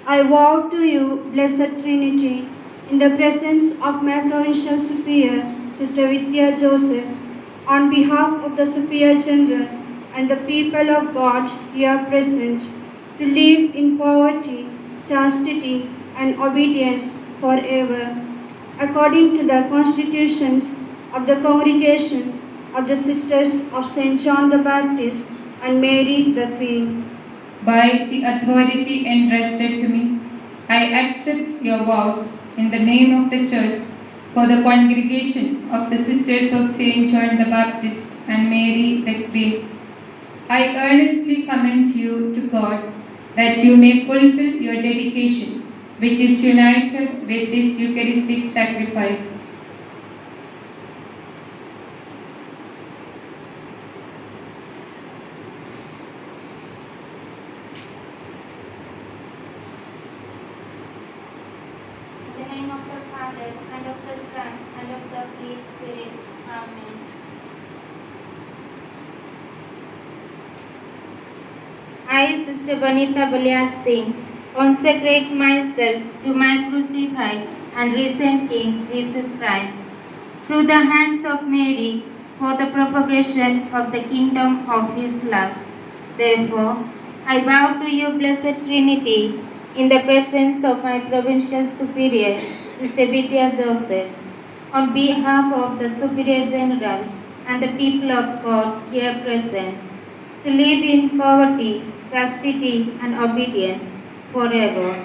I vow to you, Blessed Trinity, in the presence of my Provincial Superior, Sister Vidya Joseph, on behalf of the Superior General and the people of God here present, to live in poverty, chastity, and obedience forever, according to the constitutions of the Congregation of the Sisters of St. John the Baptist and Mary the Queen. By the authority entrusted to me, I accept your vows in the name of the Church for the congregation of the Sisters of St. John the Baptist and Mary the Queen. I earnestly commend you to God that you may fulfill your dedication, which is united with this Eucharistic sacrifice. In the name of the Father, Father, and of the Son, and of the Holy Spirit. Amen. I, Sister Vanita Baliar Singh, consecrate myself to my crucified and risen King Jesus Christ, through the hands of Mary, for the propagation of the kingdom of His love. Therefore, I bow to you, Blessed Trinity, in the presence of my Provincial Superior, Sister Vidya Joseph, on behalf of the Superior General and the people of God here present, to live in poverty, chastity, and obedience forever,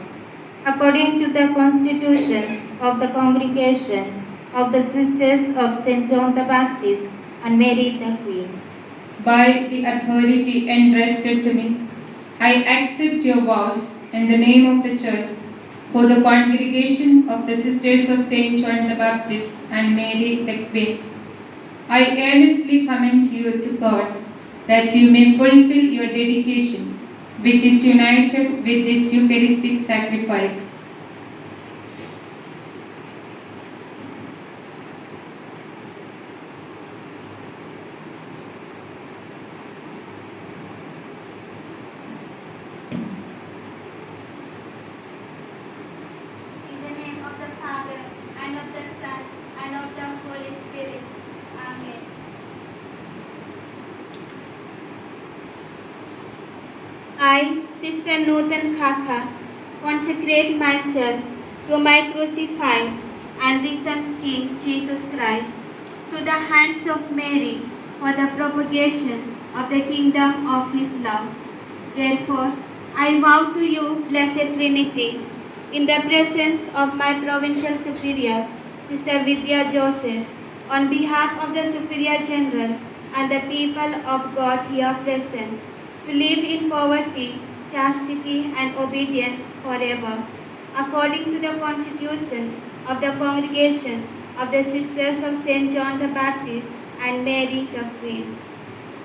according to the constitutions of the Congregation of the Sisters of St. John the Baptist and Mary the Queen. By the authority entrusted to me, I accept your vows in the name of the Church for the congregation of the Sisters of St. John the Baptist and Mary the Queen. I earnestly commend you to God that you may fulfill your dedication, which is united with this Eucharistic sacrifice. In the name of the Father, and of the Son, and of the Holy Spirit. Amen. I, Sister Nutan Khaka, consecrate myself to my crucified and risen King Jesus Christ, through the hands of Mary, for the propagation of the kingdom of His love. Therefore, I vow to you, Blessed Trinity, in the presence of my Provincial Superior, Sister Vidya Joseph, on behalf of the Superior General and the people of God here present, to live in poverty, chastity, and obedience forever, according to the constitutions of the Congregation of the Sisters of St. John the Baptist and Mary the Queen.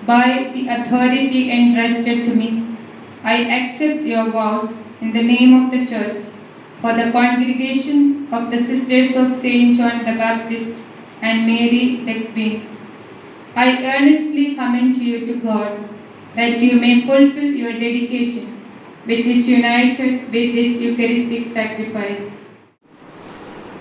By the authority entrusted to me, I accept your vows in the name of the Church for the congregation of the Sisters of St. John the Baptist and Mary the Queen. I earnestly commend you to God that you may fulfill your dedication, which is united with this Eucharistic sacrifice.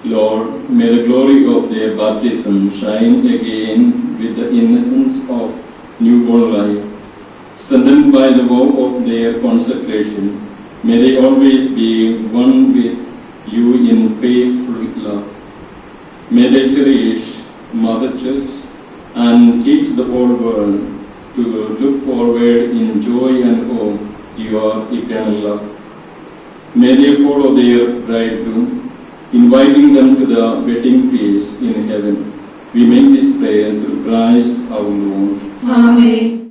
Lord, may the glory of their baptism shine again with the innocence of newborn life. Strengthened by the vow of their consecration, may they always be one with you in faithful love. May they cherish Mother Church and teach the whole world to look forward in joy and hope to your eternal love. May they follow their bridegroom, inviting them to the wedding feast in heaven. We make this prayer through Christ our Lord. Amen.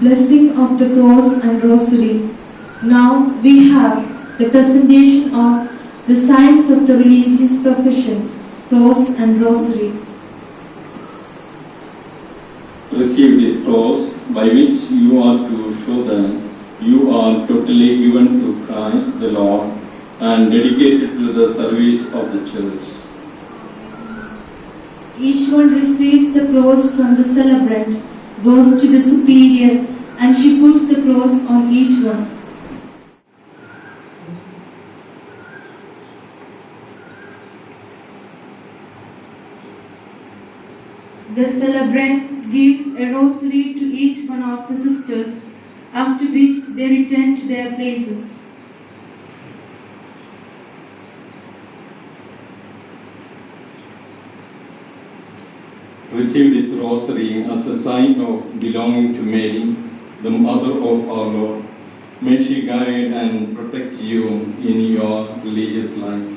blessing of the cross and rosary. Now we have the presentation of the signs of the religious profession, cross and rosary. Receive this cross by which you are to show that you are totally given to Christ the Lord and dedicated to the service of the church. Each one receives the cross from the celebrant, goes to the superior, and she puts the cross on each one. The celebrant gives a rosary to each one of the sisters, after which they return to their places. Receive this rosary as a sign of belonging to Mary, the Mother of our Lord. May she guide and protect you in your religious life.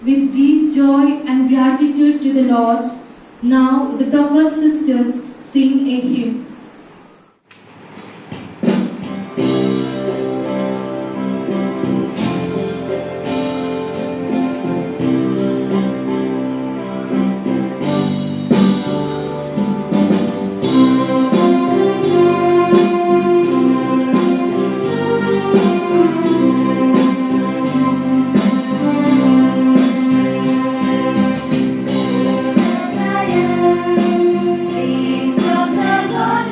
With deep joy and gratitude to the Lord, now the proper sisters sing a hymn. Sleeps of the God.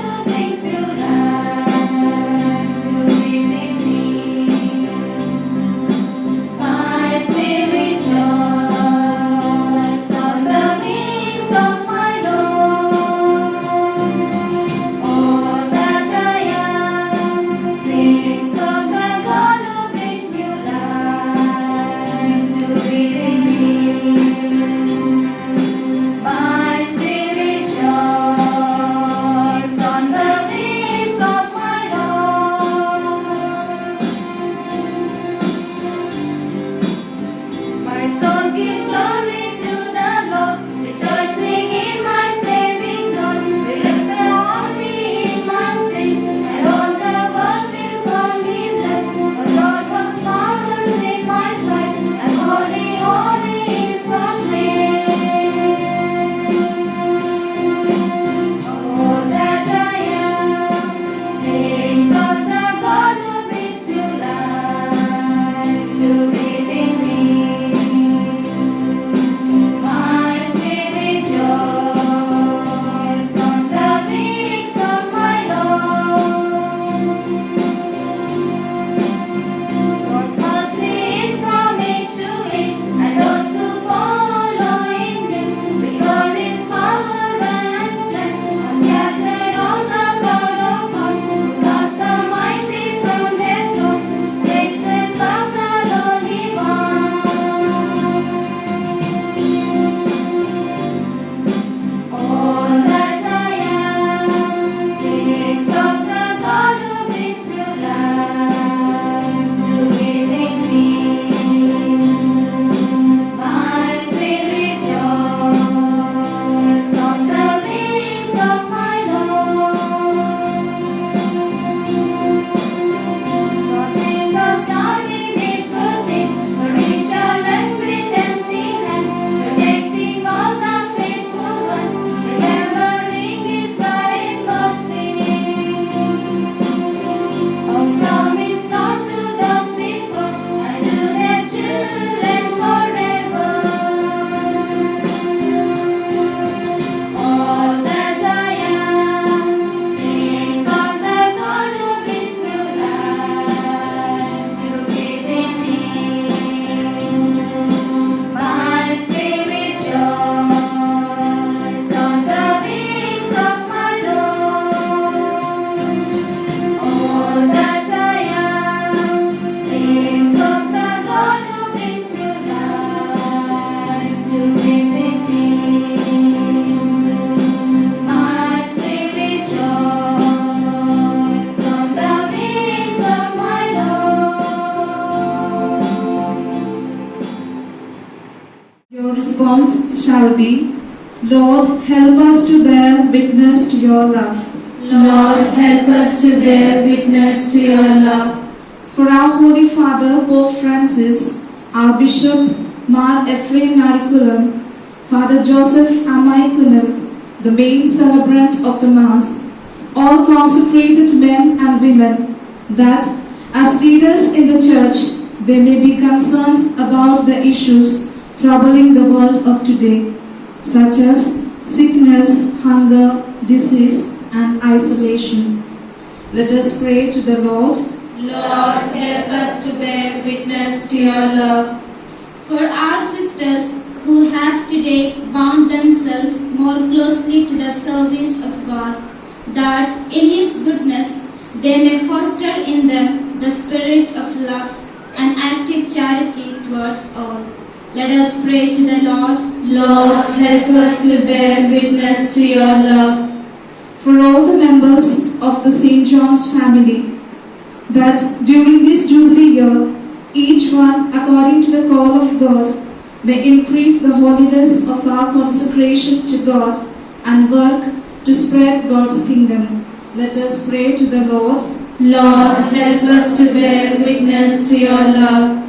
response shall be, Lord, help us to bear witness to your love. Lord, help us to bear witness to your love. For our Holy Father, Pope Francis, our Bishop, Mar Ephraim Mariculum, Father Joseph Amaikunil, the main celebrant of the Mass, all consecrated men and women, that as leaders in the Church, they may be concerned about the issues troubling the world of today, such as sickness, hunger, disease, and isolation. Let us pray to the Lord. Lord, help us to bear witness to your love. For our sisters who have today bound themselves more closely to the service of God, that in His goodness they may foster in them the spirit of love and active charity towards all. Let us pray to the Lord. Lord, help us to bear witness to your love. For all the members of the St. John's family, that during this Jubilee year, each one, according to the call of God, may increase the holiness of our consecration to God and work to spread God's kingdom. Let us pray to the Lord. Lord, help us to bear witness to your love.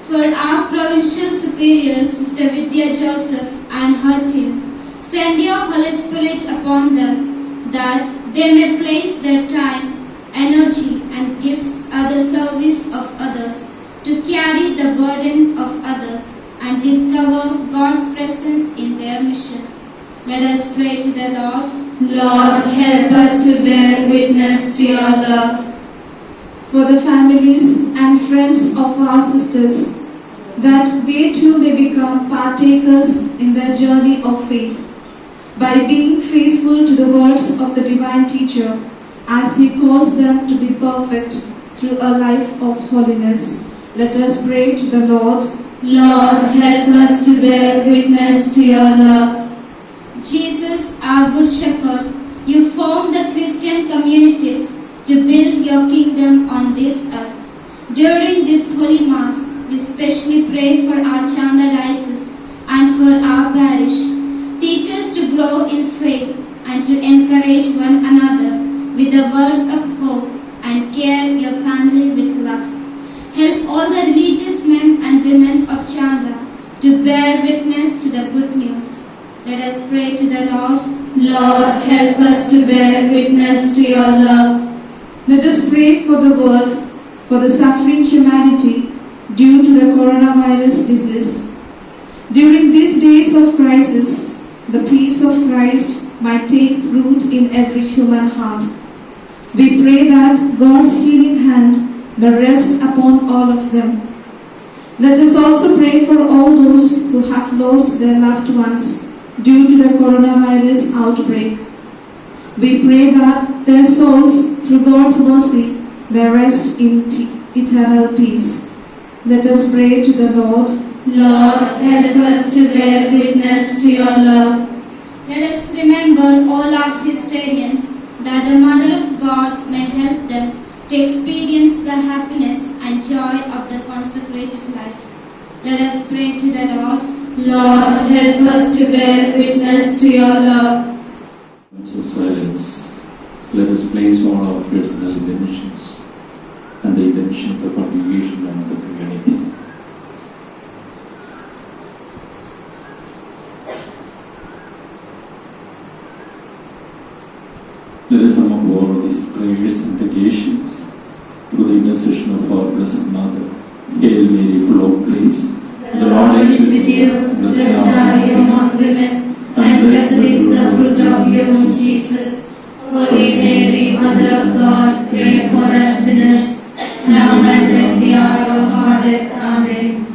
For our provincial superior, Sister Vidya Joseph and her team, send your Holy Spirit upon them, that they may place their time, energy, and gifts at the service of others, to carry the burdens of others and discover God's presence in their mission. Let us pray to the Lord. Lord, help us to bear witness to your love. For the families and friends of our sisters, that they too may become partakers in their journey of faith, by being faithful to the words of the Divine Teacher, as He calls them to be perfect through a life of holiness. Let us pray to the Lord. Lord, help us to bear witness to your love. Jesus, our Good Shepherd, you formed the Christian communities to build your kingdom on this earth. During this Holy Mass, we specially pray for our Chanda diocese and for our parish. Teach us to grow in faith and to encourage one another with the words of hope and care your family with love. Help all the religious men and women of Chanda to bear witness to the good news. Let us pray to the Lord. Lord, help us to bear witness to your love. Let us pray for the world, for the suffering humanity due to the coronavirus disease. During these days of crisis, the peace of Christ might take root in every human heart. We pray that God's healing hand may rest upon all of them. Let us also pray for all those who have lost their loved ones due to the coronavirus outbreak. We pray that their souls, through God's mercy, may rest in eternal peace. Let us pray to the Lord. Lord, help us to bear witness to your love. Let us remember all our Christians, that the Mother of God may help them to experience the happiness and joy of the consecrated life. Let us pray to the Lord. Lord, help us to bear witness to your love. Moments of silence, let us place all our personal intentions and the intention of the congregation and the community. Let us sum up all of these prayers and petitions through the intercession of our Blessed Mother. Hail Mary, full of grace, The Lord is with you. Blessed are you among women, and blessed is the fruit of your womb, Jesus. Holy Mary, Mother of God, pray for us sinners, now and at the hour of our death. Amen.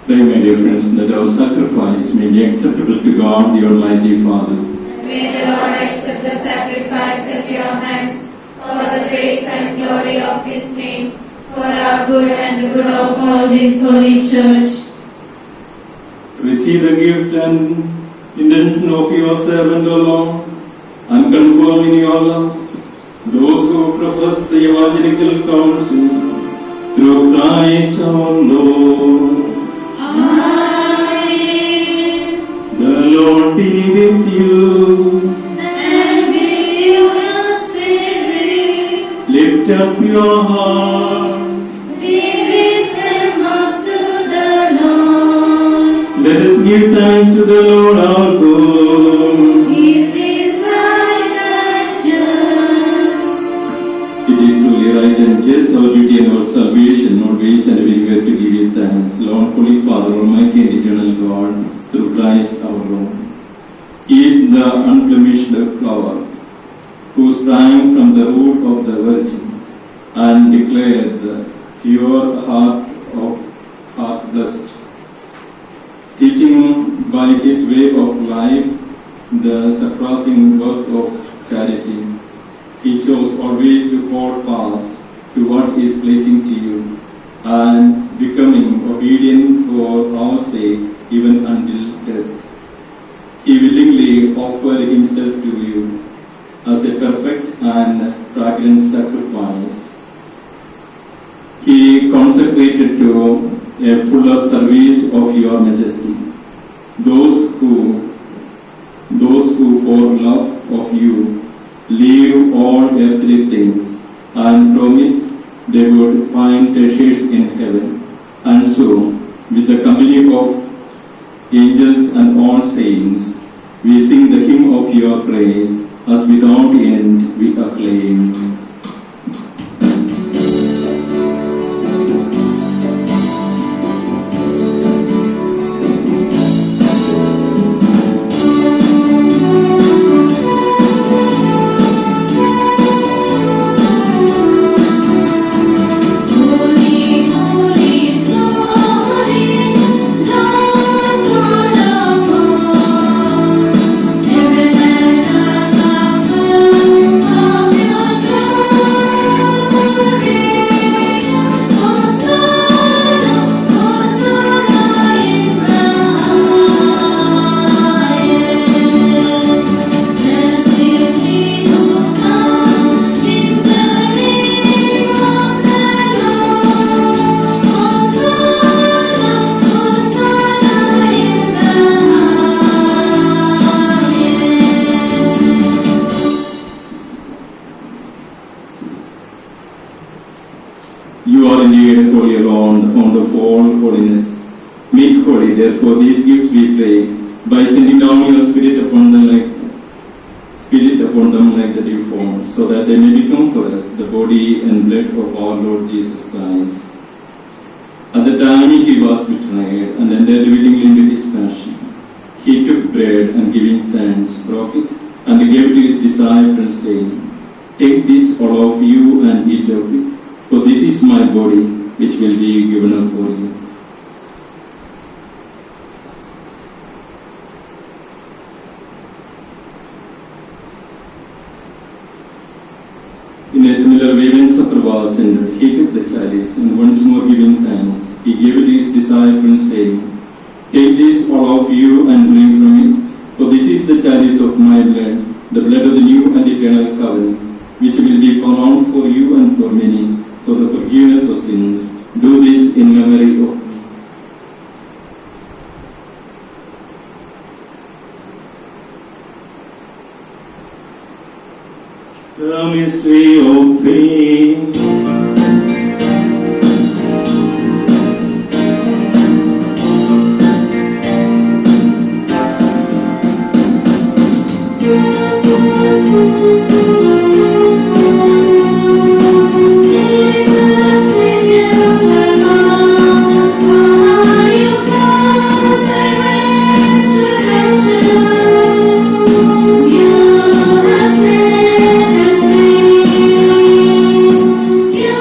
Pray, my dear friends, that our sacrifice may be acceptable to God, the Almighty Father. May the Lord accept the sacrifice at your hands for the praise and glory of His name, for our good and the good of all His holy church. Receive the gift and intention of your servant, O Lord, and confirm in your love those who profess the evangelical counsel through Christ our Lord. The Lord be with you. And with your spirit, Lift up your heart. we lift them up to the Lord. Let us give thanks to the Lord our God. It is right and just. It is truly right and just, our duty and our salvation, always and everywhere to give you thanks. Lord, Holy Father, Almighty and eternal God, through Christ our Lord. He is the unblemished flower, who sprang from the root of the Virgin, and declared the pure heart of heart blessed. Teaching by his way of life the surpassing work of charity, he chose always to hold fast to what is pleasing to you, and becoming obedient for our sake even until death. He willingly offered himself to you as a perfect and fragrant sacrifice. He consecrated to a fuller service of your majesty those who for love of you leave all earthly things and promise they would find treasures in heaven. And so, with the company of angels and all saints, we sing the hymn of your praise, as without end we acclaim. Holy, holy, holy, Lord God of hosts, heaven and earth are full of your glory. Hosanna, Hosanna in the highest. Blessed is he who comes in the name of the Lord. Hosanna, Hosanna in the You are indeed holy alone, the fount of all holiness. Make holy, therefore, these gifts we pray, by sending down your Spirit upon them like the dewfall, so that they may become for us the body and blood of our Lord Jesus Christ. At the time he was betrayed and entered willingly into his passion, he took bread and giving thanks, broke it, and gave it to his disciples, saying, "Take this, all of you, and eat of it, for this is my body, which will be given up for you." In a similar way, when supper was ended, he took the chalice, and once more giving thanks, he gave it to his disciples, saying, "Take this, all of you, and drink from it, for this is the chalice of my blood, the blood of the new and eternal covenant, which will be poured out for you and for many, for the forgiveness of sins. Do this in memory of me." The mystery of faith. You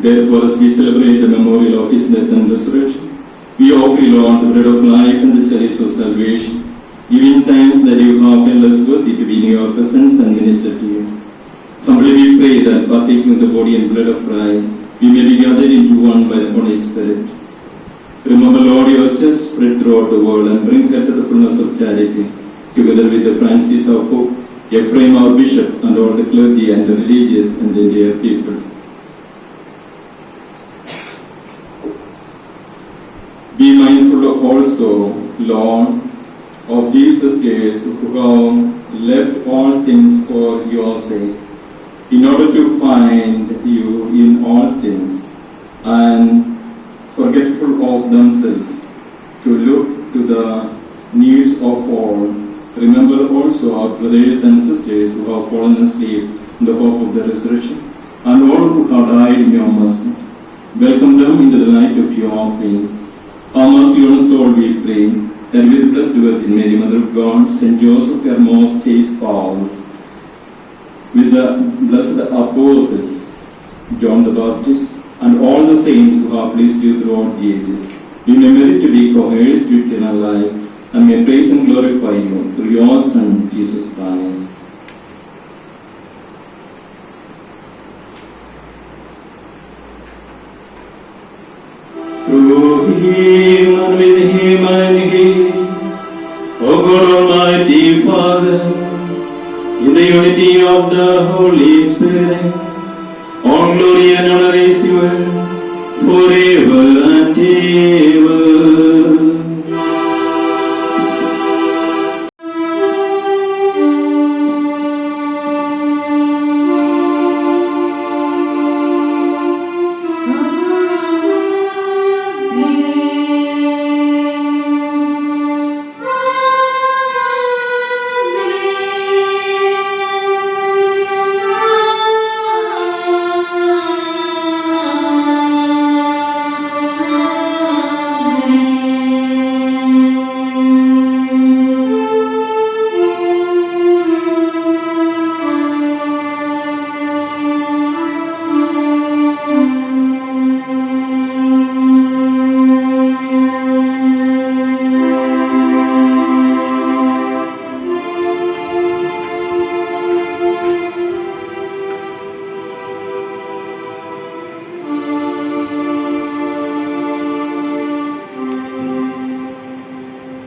Therefore, as we celebrate the memorial of his death and resurrection, we offer you, Lord, the bread of life and the chalice of salvation, giving thanks that you have held us worthy to be in your presence and minister to you. Humbly we pray that, partaking of the body and blood of Christ, we may be gathered into one by the Holy Spirit. Remember, Lord, your church spread throughout the world and bring her to the fullness of charity, together with the Francis of Hope, Ephraim our bishop, and all the clergy and the religious and the dear people. Be mindful of also, Lord, of these sisters who have left all things for your sake, in order to find you in all things, and forgetful of themselves, to look to the needs of all. Remember also our brothers and sisters who have fallen asleep in the hope of the resurrection, and all who have died in your mercy. Welcome them into the light of your face. Have mercy on us all, we pray, that with the blessed Virgin Mary, Mother of God, Saint Joseph, her most chaste spouse, with the blessed apostles, John the Baptist, and all the saints who have pleased you throughout the ages, we may merit to be co-heirs to eternal life, and may praise and glorify you through your Son, Jesus Christ. Through him and with him and him, O God Almighty Father, in the unity of the Holy Spirit, all glory and honor is yours forever and ever.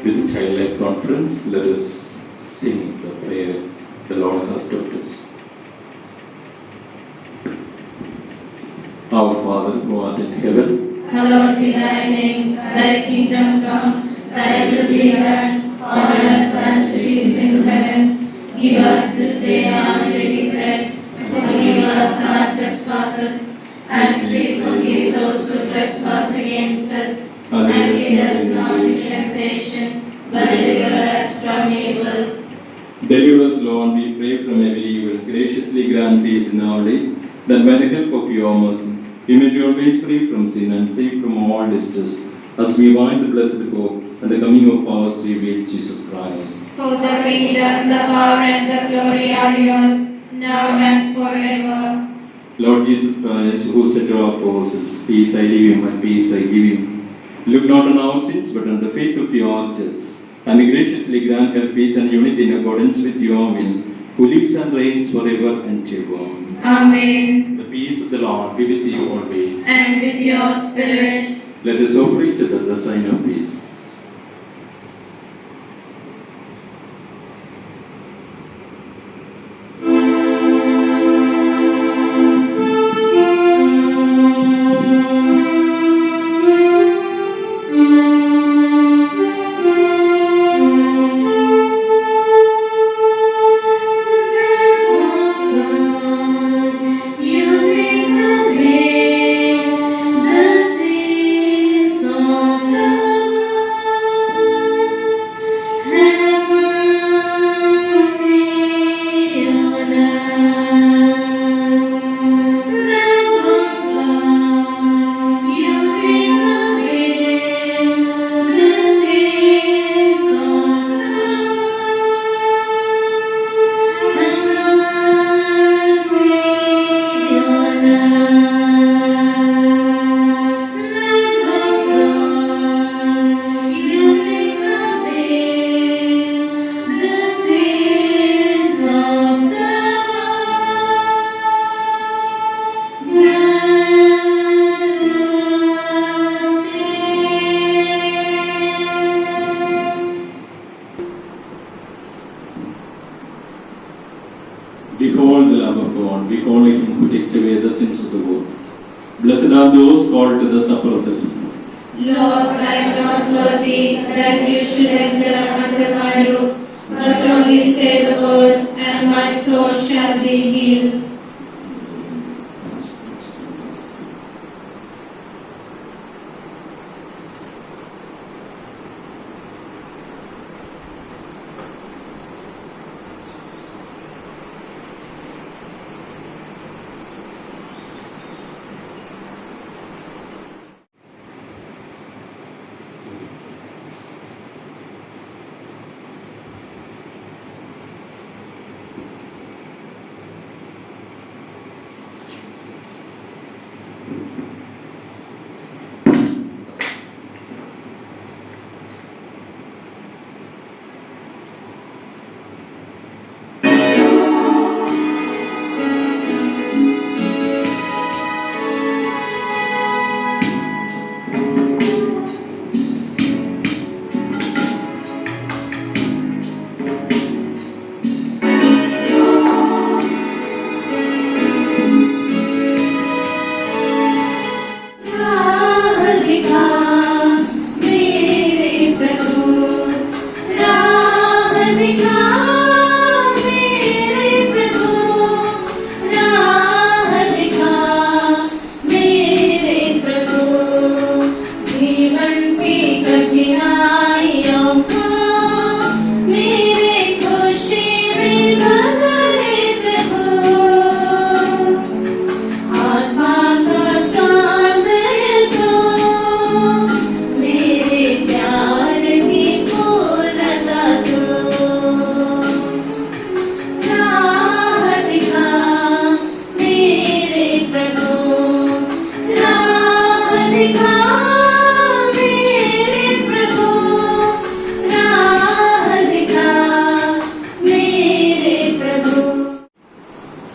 With the childlike conference, let us sing the prayer the Lord has taught us. Our Father, who art in heaven, Hallowed be thy name, thy kingdom come, thy will be done, on earth as it is in heaven. Give us this day our daily bread, forgive us our trespasses, as we forgive those who trespass against us. And lead us not into temptation, but deliver us from evil. deliver us, Lord, we pray, from every evil. Graciously grant peace in our days, that by the help of your mercy, we may be always free from sin and safe from all distress, as we await the blessed hope and the coming of our Savior Jesus Christ. For the kingdom, the power, and the glory are yours, now and forever. Lord Jesus Christ, who said to our apostles, peace I leave you, my peace I give you. Look not on our sins, but on the faith of your church, and graciously grant her peace and unity in accordance with your will, who lives and reigns forever and ever. Amen. The peace of the Lord be with you always. And with your spirit. Let us offer each other the sign of peace. You take away the sins of him who takes away the sins of the world. Blessed are those called to the supper of the King. Lord, I am not worthy that you should enter under my roof, but only say the word, and my soul shall be healed.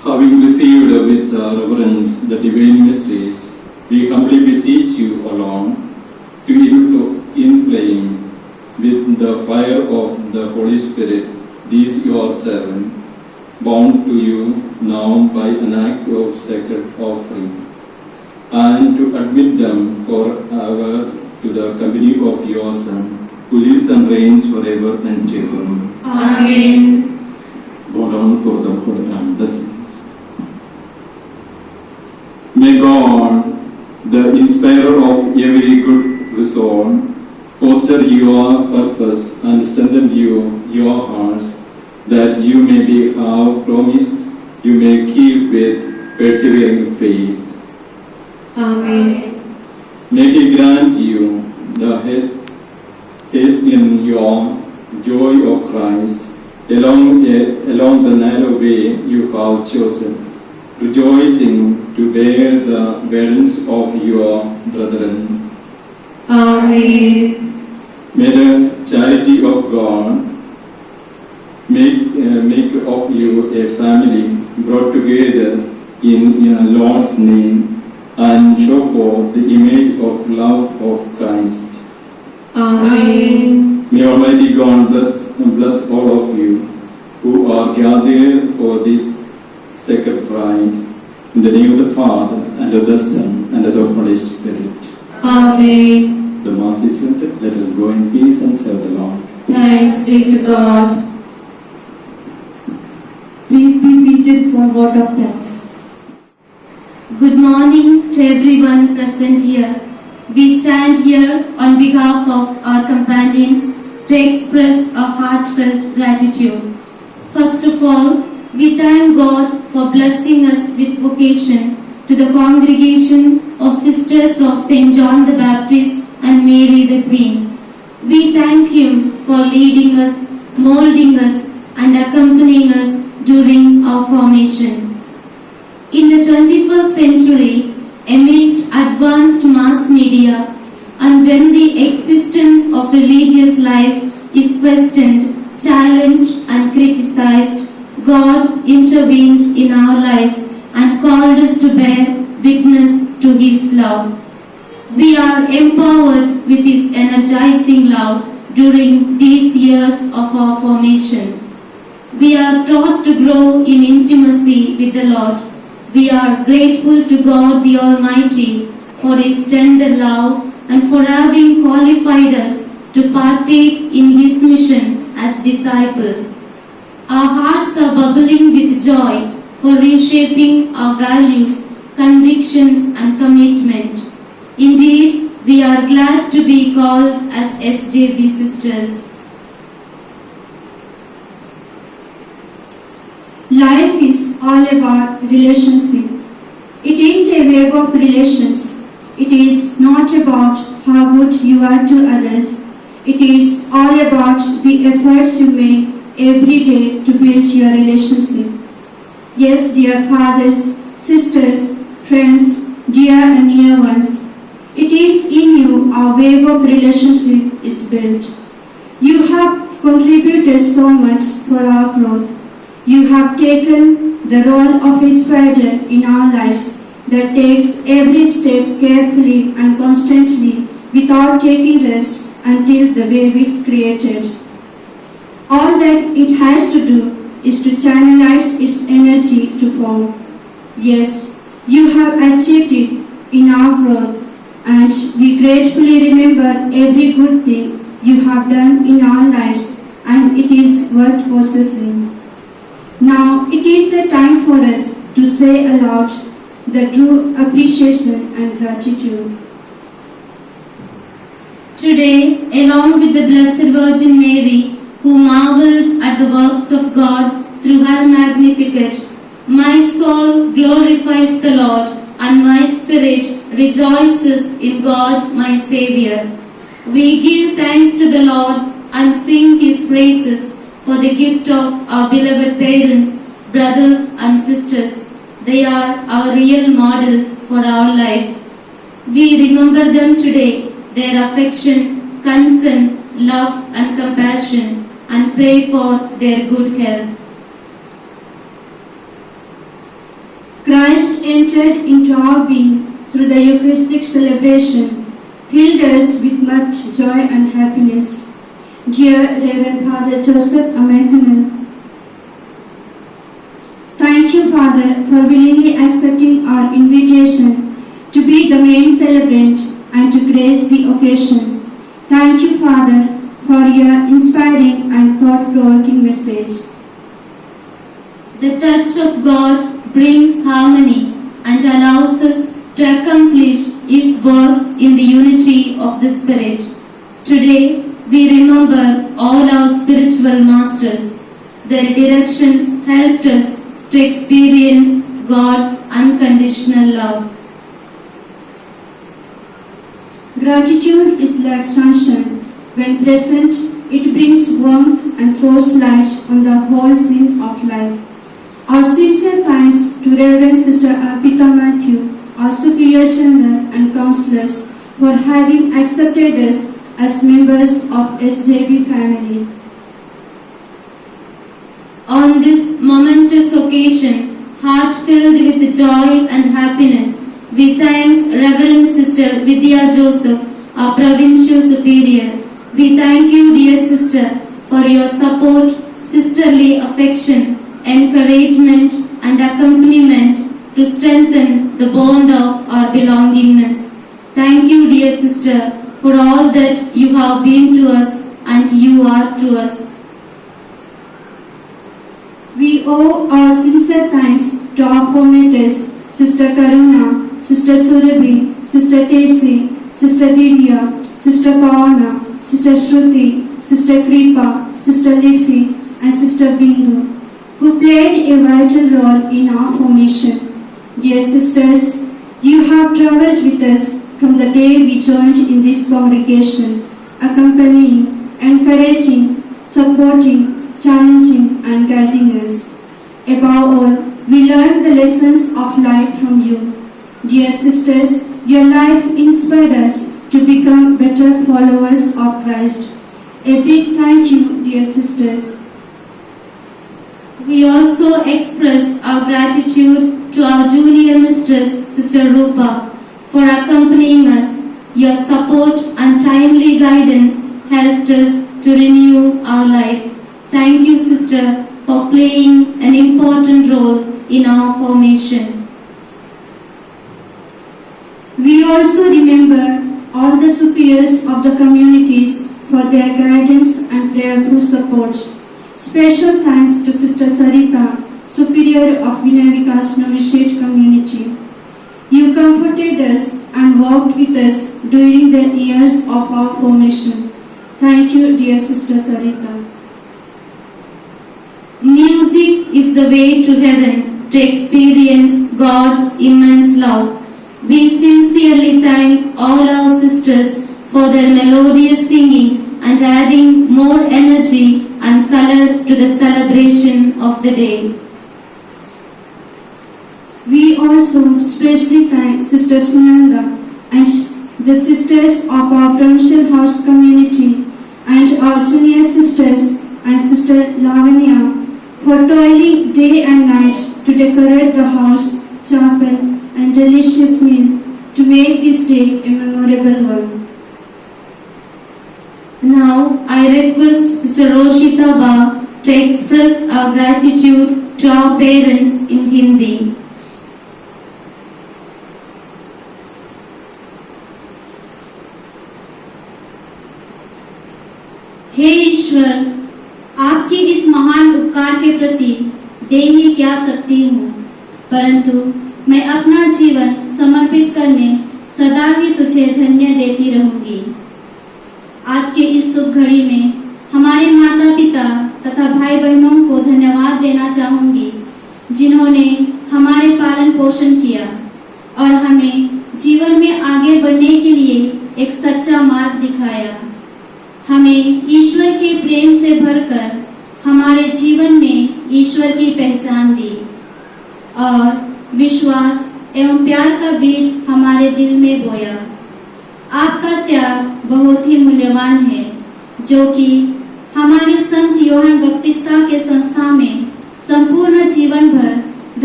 Having received with reverence the divine mysteries, we humbly beseech you alone to inflame with the fire of the Holy Spirit these your servants, bound to you now by an act of sacred offering, and to admit them forever to the company of your Son, who lives and reigns forever and ever. Amen. Go down for the holy and blessings. May God, the inspirer of every good resolve, foster your purpose and strengthen your hearts, that you may be have promised, you may keep with persevering faith. Amen. May He grant you the haste in your joy of Christ along the narrow way you have chosen, rejoicing to bear the burdens of your brethren. Amen. May the charity of God make of you a family brought together in your Lord's name and show forth the image of love of Christ. Amen. May Almighty God bless all of you who are gathered for this sacred rite. In the name of the Father, and of the Son, and of the Holy Spirit. Amen. The Mass is ended. Let us go in peace and serve the Lord. Thanks be to God. Please be seated for vote of thanks. Good morning to everyone present here. We stand here on behalf of our companions to express our heartfelt gratitude. First of all, we thank God for blessing us with vocation to the congregation of Sisters of St. John the Baptist and Mary the Queen. We thank Him for leading us, molding us, and accompanying us during our formation. In the 21st century, amidst advanced mass media, and when the existence of religious life is questioned, challenged, and criticized, God intervened in our lives and called us to bear witness to His love. We are empowered with His energizing love during these years of our formation. We are taught to grow in intimacy with the Lord. we are grateful to God the Almighty for His tender love and for having qualified us to partake in His mission as disciples. Our hearts are bubbling with joy for reshaping our values, convictions, and commitment. Indeed, we are glad to be called as SJB sisters. Life is all about relationship. It is a web of relations. It is not about how good you are to others. It is all about the efforts you make every day to build your relationship. Yes, dear fathers, sisters, friends, dear and near ones, it is in you our web of relationship is built. You have contributed so much for our growth. You have taken the role of a spider in our lives that takes every step carefully and constantly without taking rest until the wave is created. All that it has to do is to channelize its energy to form. Yes, you have achieved it in our growth, and we gratefully remember every good thing you have done in our lives, and it is worth possessing. Now it is a time for us to say aloud the true appreciation and gratitude. Today, along with the Blessed Virgin Mary, who marveled at the works of God through her Magnificat, my soul glorifies the Lord, and my spirit rejoices in God my Saviour. We give thanks to the Lord and sing His praises for the gift of our beloved parents, brothers and sisters. They are our real models for our life. We remember them today, their affection, concern, love and compassion, and pray for their good health. Christ entered into our being through the Eucharistic celebration, filled us with much joy and happiness. Dear Reverend Father Joseph Amenhamel, thank you, Father, for willingly accepting our invitation to be the main celebrant and to grace the occasion. Thank you, Father, for your inspiring and thought-provoking message. The touch of God brings harmony and allows us to accomplish His works in the unity of the Spirit. Today, we remember all our spiritual masters. Their directions helped us to experience God's unconditional love. Gratitude is like sunshine. When present, it brings warmth and throws light on the whole scene of life. Our sincere thanks to Reverend Sister Arpita Matthew, our Superior General and Councillors, for having accepted us as members of SJB family. On this momentous occasion, heart-filled with joy and happiness, we thank Reverend Sister Vidya Joseph, our Provincial Superior. We thank you, dear Sister, for your support, sisterly affection, encouragement and accompaniment to strengthen the bond of our belongingness. Thank you, dear Sister, for all that you have been to us and you are to us. We owe our sincere thanks to our formators, Sister Karuna, Sister Surabhi, Sister Tesi, Sister Divya, Sister Pavana, Sister Shruti, Sister Kripa, Sister Liffy, and Sister Bindu, who played a vital role in our formation. Dear sisters, you have travelled with us from the day we joined in this congregation, accompanying, encouraging, supporting, challenging, and guiding us. Above all, we learned the lessons of life from you. Dear sisters, your life inspired us to become better followers of Christ. A big thank you, dear sisters. We also express our gratitude to our junior mistress, Sister Rupa, for accompanying us. Your support and timely guidance helped us to renew our life. Thank you, Sister, for playing an important role in our formation. also remember all the superiors of the communities for their guidance and prayerful support. Special thanks to Sister Sarita, Superior of Vinay Vikas Novitiate Community. You comforted us and walked with us during the years of our formation. Thank you, dear Sister Sarita. Music is the way to heaven to experience God's immense love. We sincerely thank all our sisters for their melodious singing and adding more energy and color to the celebration of the day. We also specially thank Sister Sunanda and the sisters of our Provincial House community and our junior sisters and Sister Lavanya for toiling day and night to decorate the house, chapel and delicious meal to make this day a memorable one. Now I request Sister Roshita Ba to express our gratitude to our parents in Hindi. हे ईश्वर, आपके इस महान उपकार के प्रति दे ही क्या सकती हूँ, परंतु मैं अपना जीवन समर्पित करने सदा ही तुझे धन्य देती रहूंगी। आज के इस शुभ घड़ी में हमारे माता पिता तथा भाई बहनों को धन्यवाद देना चाहूंगी, जिन्होंने हमारे पालन पोषण किया और हमें जीवन में आगे बढ़ने के लिए एक सच्चा मार्ग दिखाया। हमें ईश्वर के प्रेम से भरकर हमारे जीवन में ईश्वर की पहचान दी और विश्वास एवं प्यार का बीज हमारे दिल में बोया। आपका त्याग बहुत ही मूल्यवान है, जो कि हमारे संत योहान बपतिस्ता के संस्था में संपूर्ण जीवन भर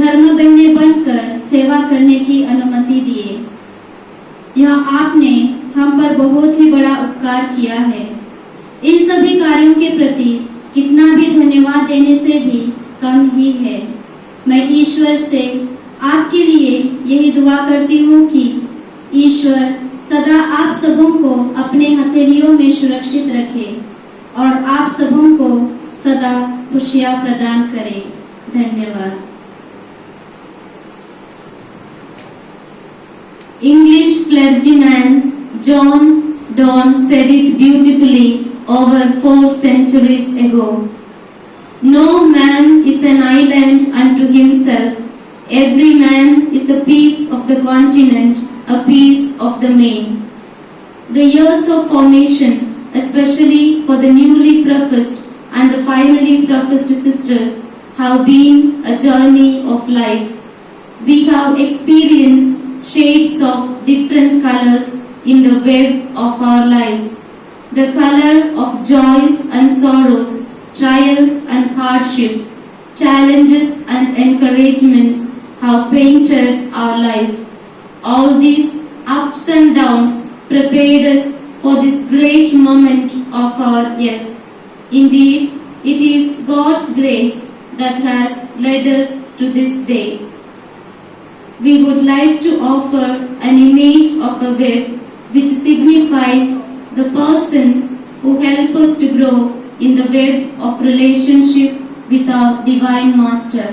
धर्म बहने बनकर सेवा करने की अनुमति दिए। यह आपने हम पर बहुत ही बड़ा उपकार किया है। इन सभी कार्यों के प्रति कितना भी धन्यवाद देने से भी कम ही है। मैं ईश्वर से आपके लिए यही दुआ करती हूँ कि ईश्वर सदा आप सबों को अपने हथेलियों में सुरक्षित रखे और आप सबों को सदा खुशियाँ प्रदान करे। धन्यवाद। English clergyman John Donne said it beautifully over 4 centuries ago. No man is an island unto himself. Every man is a piece of the continent, a piece of the main. The years of formation, especially for the newly professed and the finally professed sisters, have been a journey of life. We have experienced shades of different colors in the web of our lives. The color of joys and sorrows, trials and hardships, challenges and encouragements have painted our lives. All these ups and downs prepared us for this great moment of our yes. Indeed, it is God's grace that has led us to this day. We would like to offer an image of a web which signifies the persons who help us to grow in the web of relationship with our Divine Master.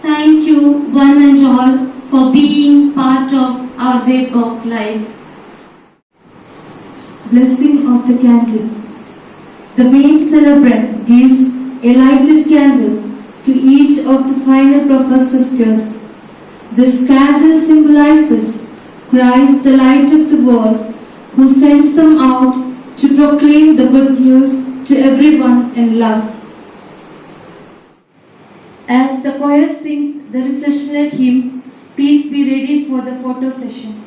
Thank you, one and all, for being part of our web of life. Blessing of the candle. The main celebrant gives a lighted candle to each of the final professed sisters. This candle symbolizes Christ, the light of the world, who sends them out to proclaim the good news to everyone in love. As the choir sings the recessional hymn, Please be ready for the photo session.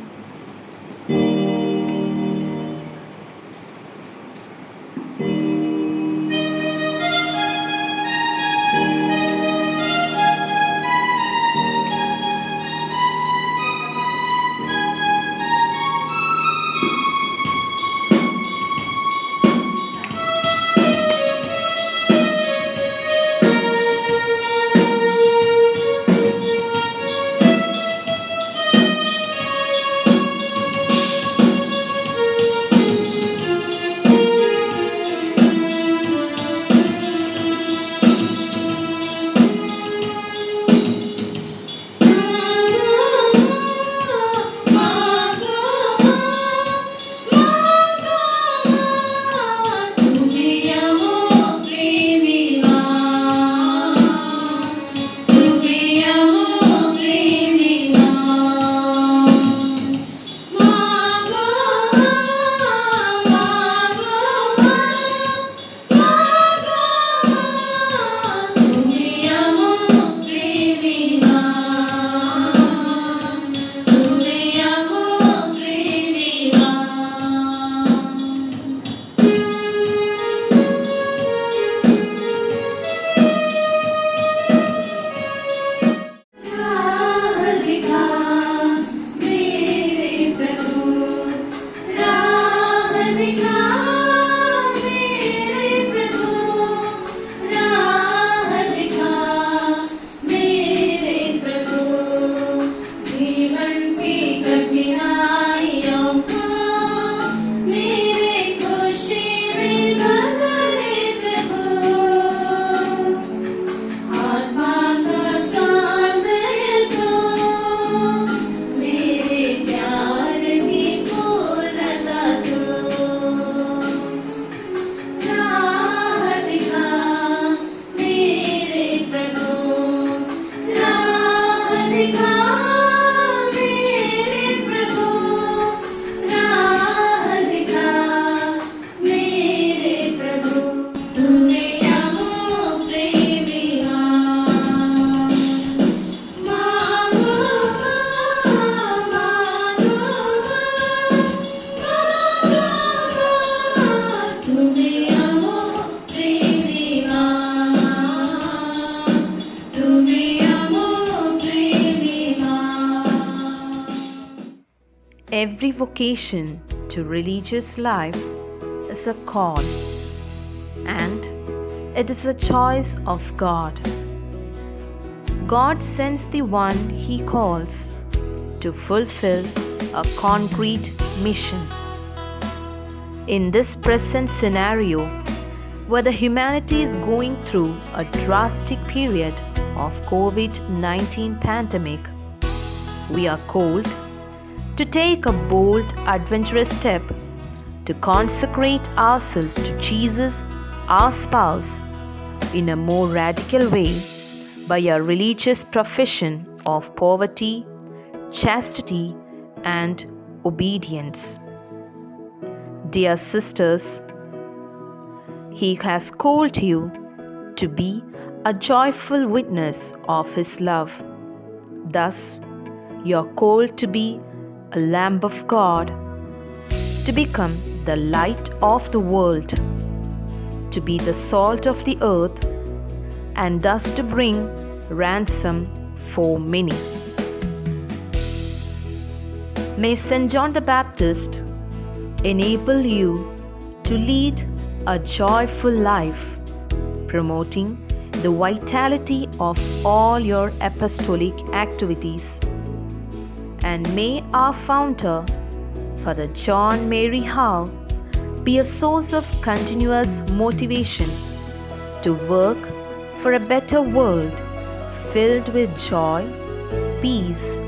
Every vocation to religious life is a call, and it is a choice of God. God sends the one He calls to fulfill a concrete mission. In this present scenario, where the humanity is going through a drastic period of COVID-19 pandemic, we are called to take a bold, adventurous step to consecrate ourselves to Jesus, our spouse, in a more radical way by a religious profession of poverty, chastity, and obedience. Dear sisters, He has called you to be a joyful witness of His love. Thus, you are called to be a lamb of God, to become the light of the world, to be the salt of the earth, and thus to bring ransom for many. May St. John the Baptist enable you to lead a joyful life, promoting the vitality of all your apostolic activities. And may our founder, Father John Mary Howe, be a source of continuous motivation to work for a better world filled with joy, peace,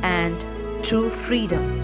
and true freedom.